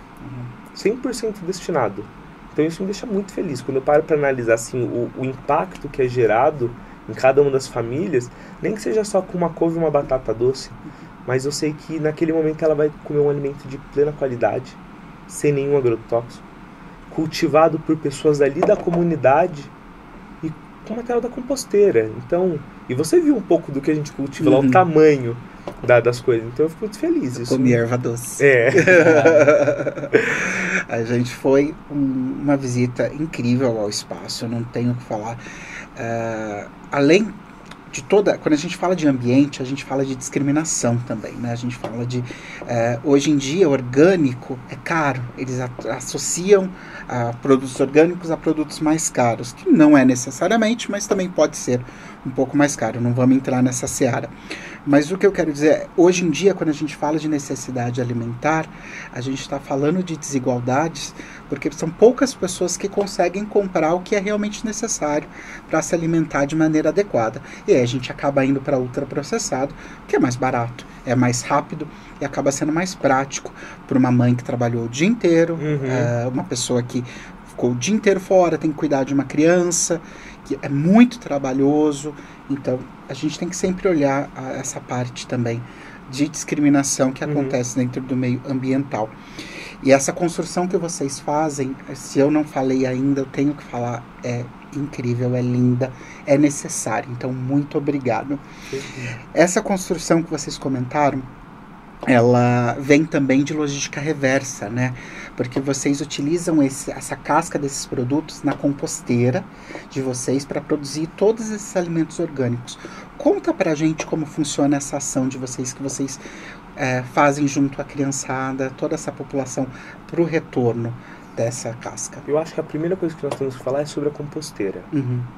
100% destinado. Então, isso me deixa muito feliz. Quando eu paro para analisar assim, o impacto que é gerado em cada uma das famílias, nem que seja só com uma couve e uma batata doce, mas eu sei que naquele momento ela vai comer um alimento de plena qualidade, sem nenhum agrotóxico, cultivado por pessoas ali da comunidade e com material da composteira. Então, e você viu um pouco do que a gente cultiva lá, o tamanho das coisas. Então eu fico muito feliz. Isso comi erva doce. A gente foi uma visita incrível ao espaço, eu não tenho o que falar. Além de toda, quando a gente fala de ambiente, a gente fala de discriminação também, né? A gente fala de, hoje em dia, orgânico é caro, eles associam produtos orgânicos a produtos mais caros, que não é necessariamente, mas também pode ser um pouco mais caro, não vamos entrar nessa seara. Mas o que eu quero dizer é, hoje em dia, quando a gente fala de necessidade alimentar, a gente está falando de desigualdades, porque são poucas pessoas que conseguem comprar o que é realmente necessário para se alimentar de maneira adequada. E aí a gente acaba indo para ultraprocessado, que é mais barato, é mais rápido e acaba sendo mais prático para uma mãe que trabalhou o dia inteiro, uma pessoa que ficou o dia inteiro fora, tem que cuidar de uma criança, que é muito trabalhoso. Então, a gente tem que sempre olhar essa parte também de discriminação que acontece dentro do meio ambiental. E essa construção que vocês fazem, se eu não falei ainda, eu tenho que falar, é incrível, é linda, é necessário. Então, muito obrigado. Essa construção que vocês comentaram, ela vem também de logística reversa, né? Porque vocês utilizam essa casca desses produtos na composteira de vocês para produzir todos esses alimentos orgânicos. Conta pra gente como funciona essa ação de vocês, que vocês fazem junto à criançada, toda essa população, para o retorno dessa casca. Eu acho que a primeira coisa que nós temos que falar é sobre a composteira.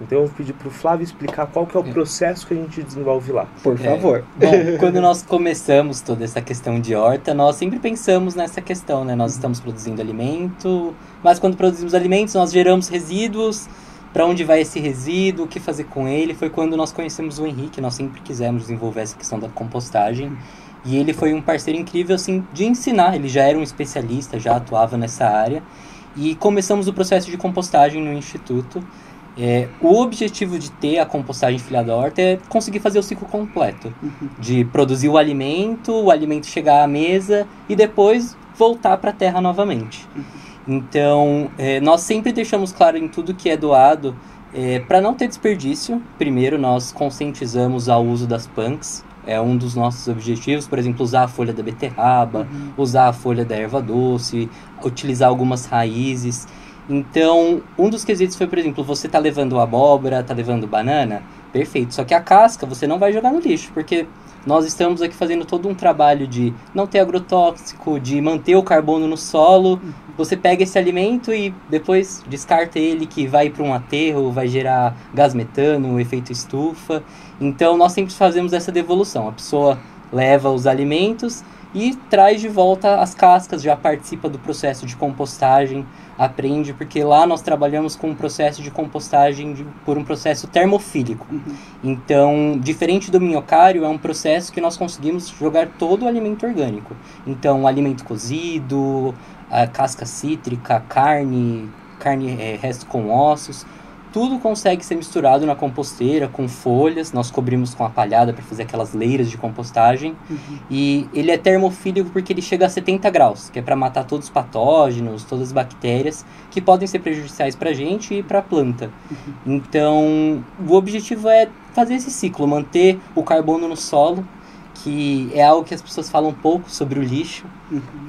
Então eu vou pedir para o Flávio explicar qual que é o processo que a gente desenvolve lá. Por favor. Bom, quando nós começamos toda essa questão de horta, nós sempre pensamos nessa questão, né? Nós estamos produzindo alimento, mas quando produzimos alimentos, nós geramos resíduos. Para onde vai esse resíduo? O que fazer com ele? Foi quando nós conhecemos o Henrique, nós sempre quisemos desenvolver essa questão da compostagem. E ele foi um parceiro incrível, assim, de ensinar. Ele já era um especialista, já atuava nessa área. E começamos o processo de compostagem no Instituto. O objetivo de ter a compostagem filha da horta é conseguir fazer o ciclo completo. De produzir o alimento chegar à mesa e depois voltar para a terra novamente. Então, nós sempre deixamos claro em tudo que é doado, para não ter desperdício. Primeiro, nós conscientizamos ao uso das punks. É um dos nossos objetivos, por exemplo, usar a folha da beterraba, usar a folha da erva doce, utilizar algumas raízes. Então, um dos quesitos foi, por exemplo, você tá levando abóbora, tá levando banana, perfeito. Só que a casca você não vai jogar no lixo, porque nós estamos aqui fazendo todo um trabalho de não ter agrotóxico, de manter o carbono no solo. Você pega esse alimento e depois descarta ele, que vai para um aterro, vai gerar gás metano, efeito estufa. Então, nós sempre fazemos essa devolução. A pessoa leva os alimentos e traz de volta as cascas, já participa do processo de compostagem, aprende, porque lá nós trabalhamos com um processo de compostagem por um processo termofílico. Então, diferente do minhocário, é um processo que nós conseguimos jogar todo o alimento orgânico. Então, alimento cozido, a casca cítrica, carne resto com ossos, tudo consegue ser misturado na composteira com folhas. Nós cobrimos com a palhada para fazer aquelas leiras de compostagem. E ele é termofílico porque ele chega a 70 graus, que é para matar todos os patógenos, todas as bactérias que podem ser prejudiciais para a gente e para a planta. Então, o objetivo é fazer esse ciclo, manter o carbono no solo, que é algo que as pessoas falam um pouco sobre o lixo,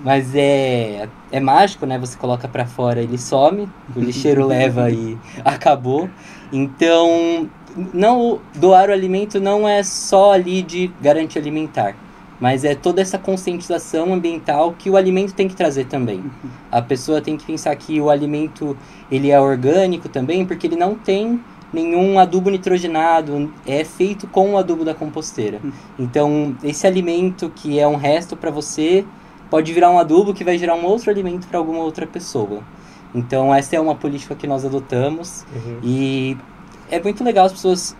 mas é mágico, né? Você coloca para fora, ele some, o lixeiro leva e acabou. Então, não, doar o alimento não é só ali de garantia alimentar, mas é toda essa conscientização ambiental que o alimento tem que trazer também. A pessoa tem que pensar que o alimento ele é orgânico também, porque ele não tem nenhum adubo nitrogenado, é feito com o adubo da composteira. Então, esse alimento que é um resto para você, pode virar um adubo que vai gerar um outro alimento para alguma outra pessoa. Então, essa é uma política que nós adotamos. E é muito legal as pessoas...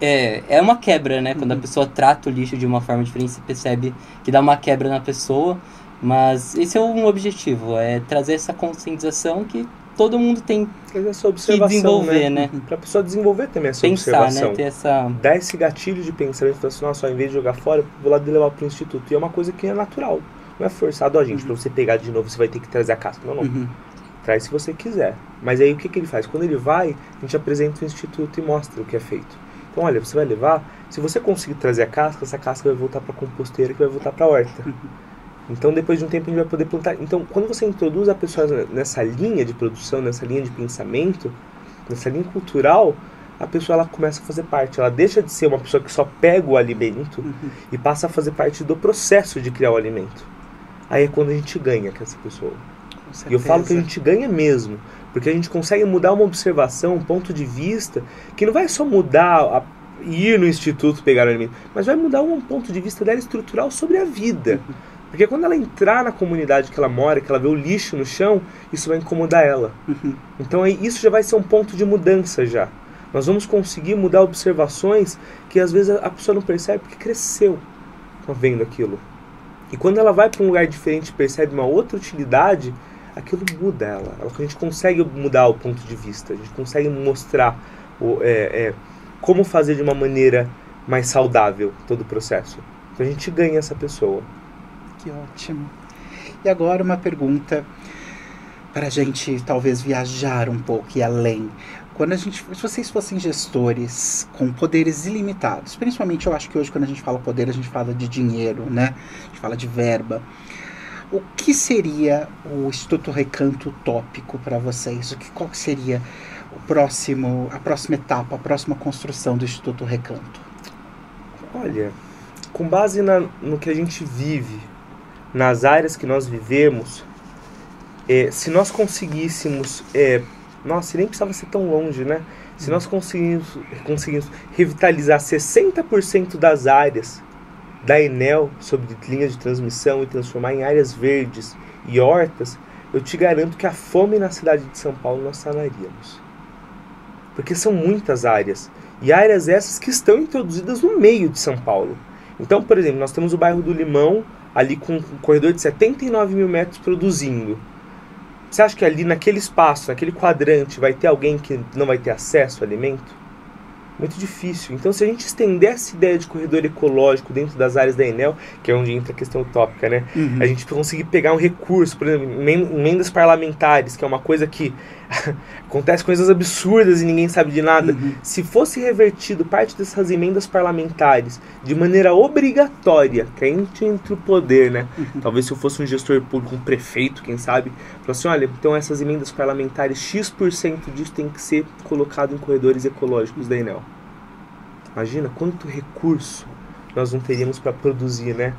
É uma quebra, né? Quando a pessoa trata o lixo de uma forma diferente, você percebe que dá uma quebra na pessoa. Mas esse é um objetivo, é trazer essa conscientização que todo mundo tem essa observação, que desenvolver, né? Pra pessoa desenvolver também essa pensar, observação. Né? Ter essa... Dar esse gatilho de pensamento, falar assim, nossa, ao invés de jogar fora, eu vou lá de levar pro instituto. E é uma coisa que é natural. Não é forçado, ó, gente, pra você pegar de novo, você vai ter que trazer a casca. Não. Traz se você quiser. Mas aí o que ele faz? Quando ele vai, a gente apresenta o instituto e mostra o que é feito. Então, olha, você vai levar, se você conseguir trazer a casca, essa casca vai voltar pra composteira, que vai voltar pra horta. Então, depois de um tempo, a gente vai poder plantar. Então, quando você introduz a pessoa nessa linha de produção, nessa linha de pensamento, nessa linha cultural, a pessoa ela começa a fazer parte. Ela deixa de ser uma pessoa que só pega o alimento e passa a fazer parte do processo de criar o alimento. Aí é quando a gente ganha com essa pessoa. E eu falo que a gente ganha mesmo, porque a gente consegue mudar uma observação, um ponto de vista, que não vai só mudar ir no instituto pegar o alimento, mas vai mudar um ponto de vista dela estrutural sobre a vida. Porque quando ela entrar na comunidade que ela mora, que ela vê o lixo no chão, isso vai incomodar ela. Então isso já vai ser um ponto de mudança já. Nós vamos conseguir mudar observações que às vezes a pessoa não percebe porque cresceu vendo aquilo. E quando ela vai para um lugar diferente e percebe uma outra utilidade, aquilo muda ela. A gente consegue mudar o ponto de vista, a gente consegue mostrar como fazer de uma maneira mais saudável todo o processo. Então a gente ganha essa pessoa. Que ótimo. E agora uma pergunta para a gente talvez viajar um pouco e além. Se vocês fossem gestores com poderes ilimitados, principalmente eu acho que hoje quando a gente fala poder, a gente fala de dinheiro, né? A gente fala de verba. O que seria o Instituto Recanto utópico para vocês? Qual seria a próxima etapa, a próxima construção do Instituto Recanto? Olha, com base no que a gente vive, nas áreas que nós vivemos, se nós conseguíssemos, nossa, nem precisava ser tão longe, né? Se nós conseguimos revitalizar 60% das áreas da Enel sobre linhas de transmissão e transformar em áreas verdes e hortas, eu te garanto que a fome na cidade de São Paulo nós sanaríamos. Porque são muitas áreas, e áreas essas que estão introduzidas no meio de São Paulo. Então, por exemplo, nós temos o bairro do Limão, ali com um corredor de 79 mil metros produzindo. Você acha que ali naquele espaço, naquele quadrante, vai ter alguém que não vai ter acesso ao alimento? Muito difícil. Então, se a gente estender essa ideia de corredor ecológico dentro das áreas da Enel, que é onde entra a questão utópica, né? A gente conseguir pegar um recurso, por exemplo, emendas parlamentares, que é uma coisa que acontece coisas absurdas e ninguém sabe de nada. Se fosse revertido parte dessas emendas parlamentares de maneira obrigatória, que é entre o poder, né? Talvez se eu fosse um gestor público, um prefeito, quem sabe, falasse assim, olha, então essas emendas parlamentares, X% disso tem que ser colocado em corredores ecológicos da Enel. Imagina quanto recurso nós não teríamos para produzir, né?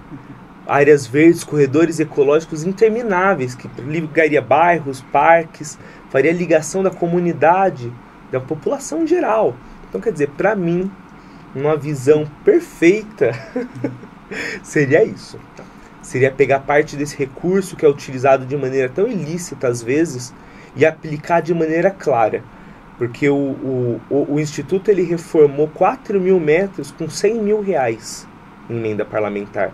Áreas verdes, corredores ecológicos intermináveis, que ligaria bairros, parques, faria ligação da comunidade, da população em geral. Então, quer dizer, para mim, uma visão perfeita seria isso. Seria pegar parte desse recurso que é utilizado de maneira tão ilícita às vezes e aplicar de maneira clara. Porque o Instituto ele reformou 4 mil metros com 100 mil reais em emenda parlamentar.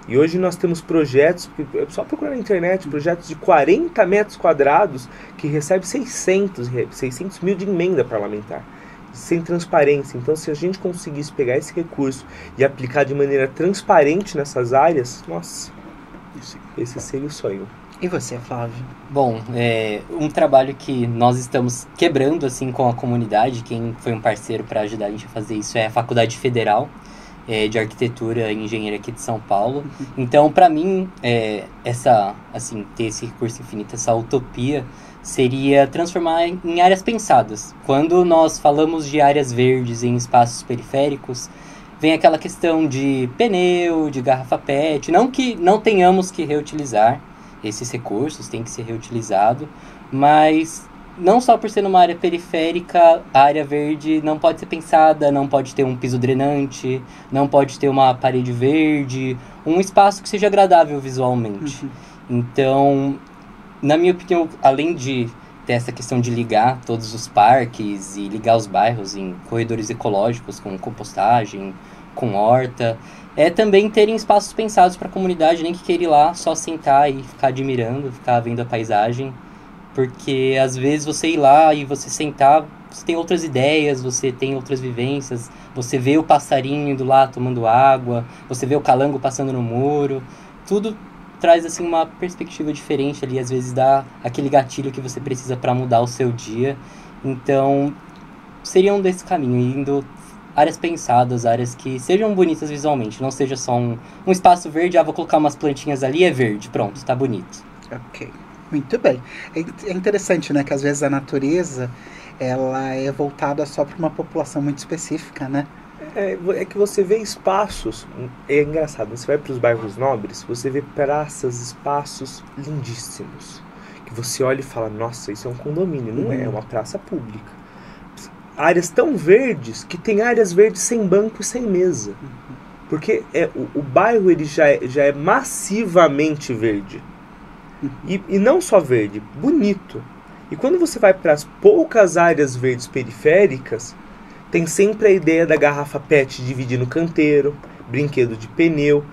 E hoje nós temos projetos, é só procurar na internet, projetos de 40 metros quadrados que recebem 600 mil de emenda parlamentar, sem transparência. Então, se a gente conseguisse pegar esse recurso e aplicar de maneira transparente nessas áreas, nossa, esse seria o sonho. E você, Flávio? Bom, um trabalho que nós estamos quebrando assim com a comunidade, quem foi um parceiro para ajudar a gente a fazer isso é a Faculdade Federal de Arquitetura e Engenharia aqui de São Paulo. Então, para mim, ter esse recurso infinito, essa utopia, seria transformar em áreas pensadas. Quando nós falamos de áreas verdes em espaços periféricos, vem aquela questão de pneu, de garrafa PET, não que não tenhamos que reutilizar esses recursos, tem que ser reutilizado, mas não só por ser numa área periférica, a área verde não pode ser pensada, não pode ter um piso drenante, não pode ter uma parede verde, um espaço que seja agradável visualmente. Então, na minha opinião, além de ter essa questão de ligar todos os parques e ligar os bairros em corredores ecológicos com compostagem, com horta, é também terem espaços pensados para a comunidade, nem que queira ir lá só sentar e ficar admirando, ficar vendo a paisagem, porque às vezes você ir lá e você sentar, você tem outras ideias, você tem outras vivências, você vê o passarinho indo lá tomando água, você vê o calango passando no muro, tudo traz assim uma perspectiva diferente ali, às vezes dá aquele gatilho que você precisa para mudar o seu dia. Então, seria um desse caminho, indo áreas pensadas, áreas que sejam bonitas visualmente, não seja só um espaço verde, vou colocar umas plantinhas ali, é verde, pronto, tá bonito. Ok, muito bem. É interessante, né, que às vezes a natureza, ela é voltada só para uma população muito específica, né? É que você vê espaços, é engraçado, você vai para os bairros nobres, você vê praças, espaços lindíssimos, que você olha e fala, nossa, isso é um condomínio, não é uma praça pública. Áreas tão verdes que tem áreas verdes sem banco e sem mesa, porque o bairro ele já é massivamente verde, e não só verde, bonito. E quando você vai para as poucas áreas verdes periféricas, tem sempre a ideia da garrafa PET dividir no canteiro, brinquedo de pneu.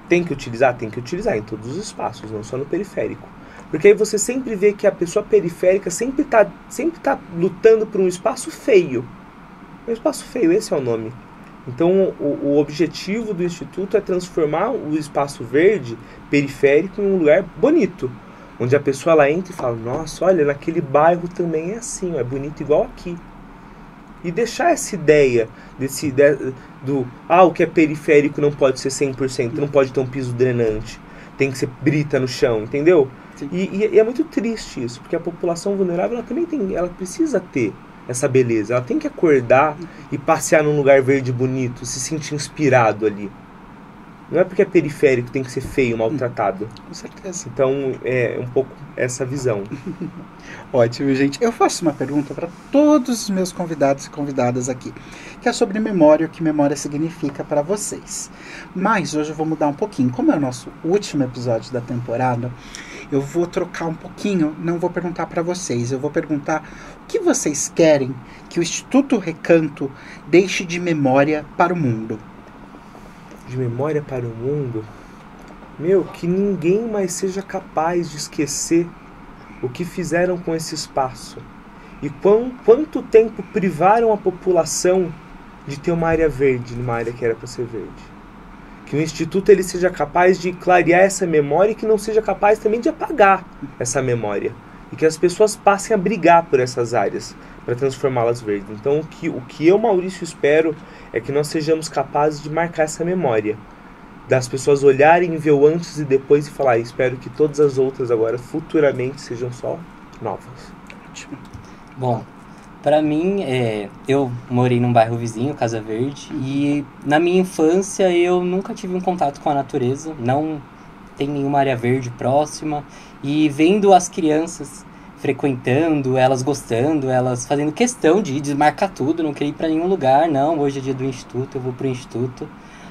Tem que utilizar em todos os espaços, não só no periférico. Porque aí você sempre vê que a pessoa periférica sempre tá lutando por um espaço feio. Um espaço feio, esse é o nome. Então o objetivo do Instituto é transformar o espaço verde periférico em um lugar bonito. Onde a pessoa ela entra e fala, nossa, olha, naquele bairro também é é bonito igual aqui. E deixar essa ideia o que é periférico não pode ser 100%, não pode ter um piso drenante, tem que ser brita no chão, entendeu? E é muito triste isso, porque a população vulnerável ela também ela precisa ter essa beleza, ela tem que acordar e passear num lugar verde bonito, se sentir inspirado ali. Não é porque é periférico tem que ser feio, maltratado. Com certeza. Então é um pouco essa visão. Ótimo, gente. Eu faço uma pergunta para todos os meus convidados e convidadas aqui, que é sobre memória, o que memória significa para vocês. Mas hoje eu vou mudar um pouquinho. Como é o nosso último episódio da temporada, eu vou trocar um pouquinho, não vou perguntar para vocês, eu vou perguntar o que vocês querem que o Instituto Recanto deixe de memória para o mundo. De memória para o mundo? Que ninguém mais seja capaz de esquecer o que fizeram com esse espaço. E quanto tempo privaram a população de ter uma área verde, numa área que era para ser verde. Que o Instituto ele seja capaz de clarear essa memória e que não seja capaz também de apagar essa memória. E que as pessoas passem a brigar por essas áreas para transformá-las verdes. Então o que eu, Maurício, espero é que nós sejamos capazes de marcar essa memória. Das pessoas olharem, ver o antes e depois e falar, espero que todas as outras agora, futuramente, sejam só novas. Ótimo. Bom, para mim, eu morei num bairro vizinho, Casa Verde, e na minha infância eu nunca tive um contato com a natureza, não tem nenhuma área verde próxima, e vendo as crianças frequentando, elas gostando, elas fazendo questão de desmarcar tudo, não queria ir para nenhum lugar, não, hoje é dia do Instituto, eu vou pro Instituto.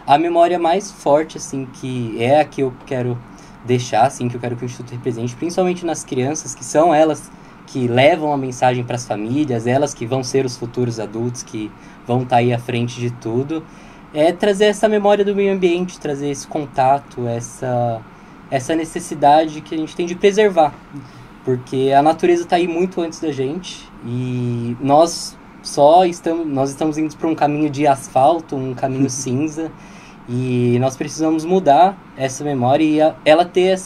A memória mais forte, assim, que é a que eu quero deixar, assim, que eu quero que o Instituto represente, principalmente nas crianças, que são elas que levam a mensagem para as famílias, elas que vão ser os futuros adultos, que vão estar aí à frente de tudo, é trazer essa memória do meio ambiente, trazer esse contato, essa necessidade que a gente tem de preservar. Porque a natureza está aí muito antes da gente e nós estamos indo para um caminho de asfalto, um caminho cinza, e nós precisamos mudar essa memória e ela ter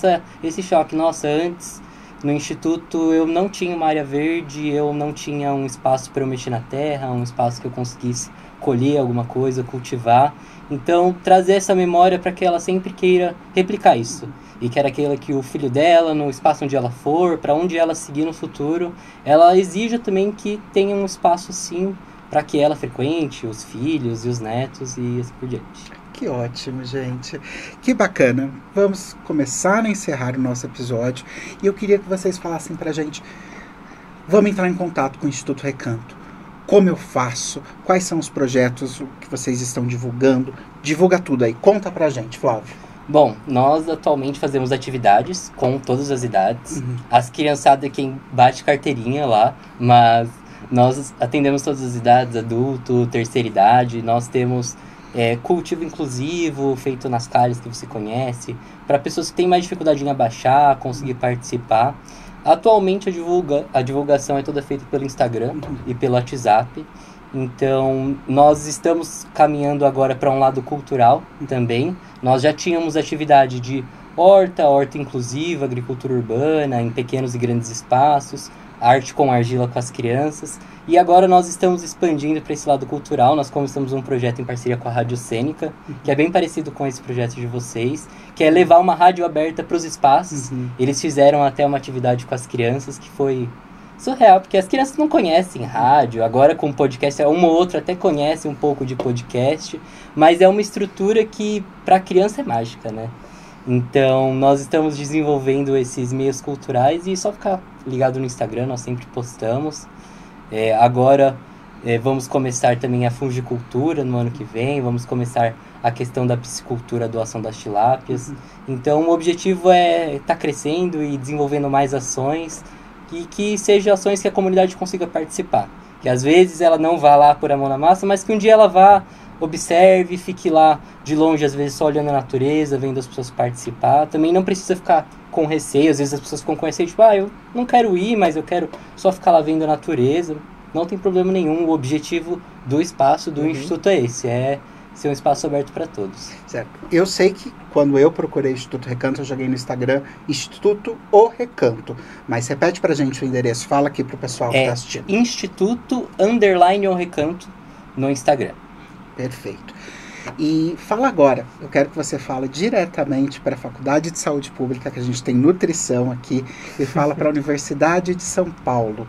esse choque. Nossa, antes no instituto eu não tinha uma área verde, eu não tinha um espaço para eu mexer na terra, um espaço que eu conseguisse colher alguma coisa, cultivar. Então, trazer essa memória para que ela sempre queira replicar isso. E que era aquela que o filho dela, no espaço onde ela for, para onde ela seguir no futuro, ela exija também que tenha um espaço sim para que ela frequente, os filhos e os netos e assim por diante. Que ótimo, gente. Que bacana. Vamos começar a encerrar o nosso episódio. E eu queria que vocês falassem pra gente. Vamos entrar em contato com o Instituto Recanto. Como eu faço? Quais são os projetos que vocês estão divulgando? Divulga tudo aí. Conta pra gente, Flávio. Bom, nós atualmente fazemos atividades com todas as idades. As criançadas é quem bate carteirinha lá, mas nós atendemos todas as idades, adulto, terceira idade. Nós temos cultivo inclusivo, feito nas calhas que você conhece, para pessoas que têm mais dificuldade em abaixar, conseguir participar. Atualmente a divulgação é toda feita pelo Instagram e pelo WhatsApp. Então, nós estamos caminhando agora para um lado cultural também. Nós já tínhamos atividade de horta inclusiva, agricultura urbana, em pequenos e grandes espaços, arte com argila com as crianças. E agora nós estamos expandindo para esse lado cultural. Nós começamos um projeto em parceria com a Rádio Cênica, que é bem parecido com esse projeto de vocês, que é levar uma rádio aberta para os espaços. Eles fizeram até uma atividade com as crianças que foi surreal, porque as crianças não conhecem rádio. Agora com o podcast, uma ou outra até conhece um pouco de podcast, mas é uma estrutura que para a criança é mágica, né? Então, nós estamos desenvolvendo esses meios culturais e só ficar ligado no Instagram, nós sempre postamos. Agora, vamos começar também a fungicultura no ano que vem, vamos começar a questão da piscicultura, a doação das tilápias. Então, o objetivo é estar crescendo e desenvolvendo mais ações e que sejam ações que a comunidade consiga participar. Que às vezes ela não vá lá por a mão na massa, mas que um dia ela vá, observe, fique lá de longe, às vezes só olhando a natureza, vendo as pessoas participar. Também não precisa ficar com receio, às vezes as pessoas ficam com receio, tipo, eu não quero ir, mas eu quero só ficar lá vendo a natureza. Não tem problema nenhum, o objetivo do espaço do Instituto é esse, é ser um espaço aberto para todos. Certo. Eu sei que quando eu procurei Instituto Recanto, eu joguei no Instagram Instituto O Recanto. Mas repete pra gente o endereço, fala aqui pro pessoal que tá assistindo. Instituto_O Recanto no Instagram. Perfeito. E fala agora, eu quero que você fale diretamente para a Faculdade de Saúde Pública, que a gente tem nutrição aqui, e fala para a Universidade de São Paulo.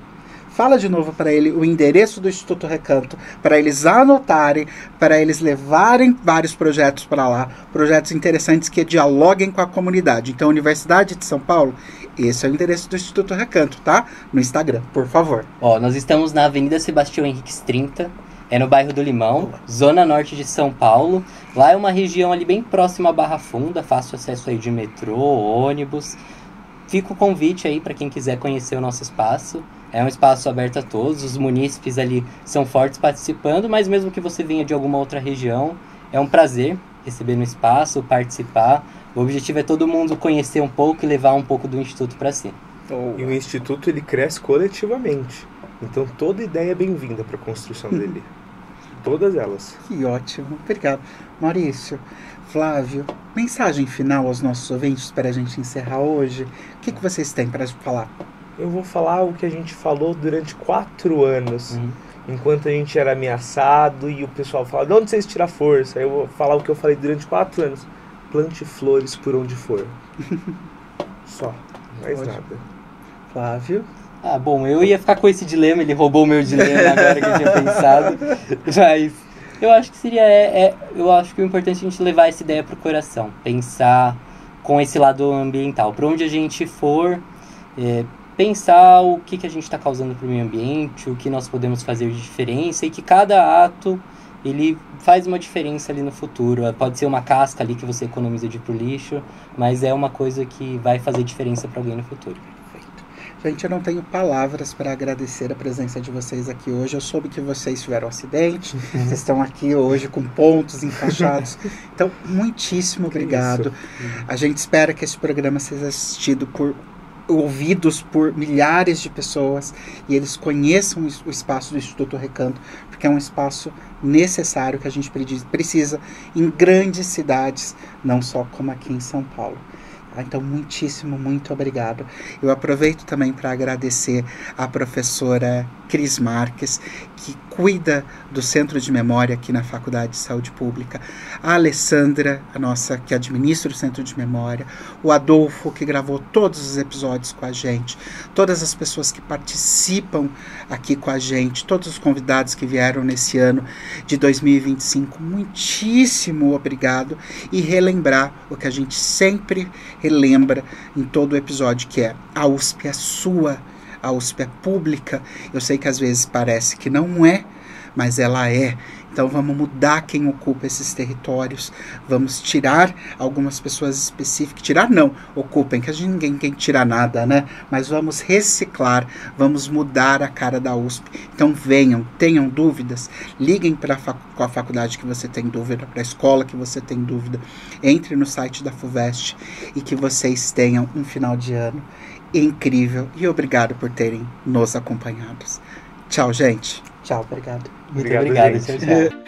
Fala de novo para ele o endereço do Instituto Recanto, para eles anotarem, para eles levarem vários projetos para lá, projetos interessantes que dialoguem com a comunidade. Então, Universidade de São Paulo, esse é o endereço do Instituto Recanto, tá? No Instagram, por favor. Nós estamos na Avenida Sebastião Henriques 30, no bairro do Limão, zona norte de São Paulo. Lá é uma região ali bem próxima à Barra Funda, fácil acesso aí de metrô, ônibus. Fica o convite aí para quem quiser conhecer o nosso espaço. É um espaço aberto a todos, os munícipes ali são fortes participando, mas mesmo que você venha de alguma outra região, é um prazer receber no espaço, participar. O objetivo é todo mundo conhecer um pouco e levar um pouco do Instituto para si. E o Instituto, ele cresce coletivamente, então toda ideia é bem-vinda para a construção dele. Todas elas. Que ótimo, obrigado. Maurício, Flávio, mensagem final aos nossos ouvintes para a gente encerrar hoje. O que vocês têm para falar? Eu vou falar o que a gente falou durante 4 anos, enquanto a gente era ameaçado e o pessoal fala, de onde vocês tiram força? Eu vou falar o que eu falei durante 4 anos. Plante flores por onde for. Só, mais nada. Flávio? Bom, eu ia ficar com esse dilema, ele roubou o meu dilema agora que eu tinha pensado, mas eu acho que seria, eu acho que o importante é a gente levar essa ideia pro coração, pensar com esse lado ambiental, para onde a gente for, pensar o que a gente está causando para o meio ambiente, o que nós podemos fazer de diferença e que cada ato ele faz uma diferença ali no futuro. Pode ser uma casca ali que você economiza de ir pro lixo, mas é uma coisa que vai fazer diferença para alguém no futuro. Perfeito. Gente, eu não tenho palavras para agradecer a presença de vocês aqui hoje. Eu soube que vocês tiveram um acidente, vocês estão aqui hoje com pontos encaixados. Então, muitíssimo obrigado. A gente espera que esse programa seja assistido ouvidos por milhares de pessoas e eles conheçam o espaço do Instituto Recanto, porque é um espaço necessário que a gente precisa em grandes cidades, não só como aqui em São Paulo. Então, muito obrigado. Eu aproveito também para agradecer a professora Cris Marques, que cuida do Centro de Memória aqui na Faculdade de Saúde Pública, a Alessandra, a nossa que administra o Centro de Memória, o Adolfo, que gravou todos os episódios com a gente, todas as pessoas que participam aqui com a gente, todos os convidados que vieram nesse ano de 2025, muitíssimo obrigado, e relembrar o que a gente sempre relembra em todo o episódio, que é: a USP é sua, a USP é pública. Eu sei que às vezes parece que não é, mas ela é. Então vamos mudar quem ocupa esses territórios, vamos tirar algumas pessoas específicas, tirar não, ocupem, que a gente ninguém quer tirar nada, né? Mas vamos reciclar, vamos mudar a cara da USP. Então venham, tenham dúvidas, liguem para a faculdade que você tem dúvida, para a escola que você tem dúvida, entre no site da FUVEST e que vocês tenham um final de ano incrível e obrigado por terem nos acompanhado. Tchau, gente. Tchau, obrigado. Muito obrigado, tchau, tchau.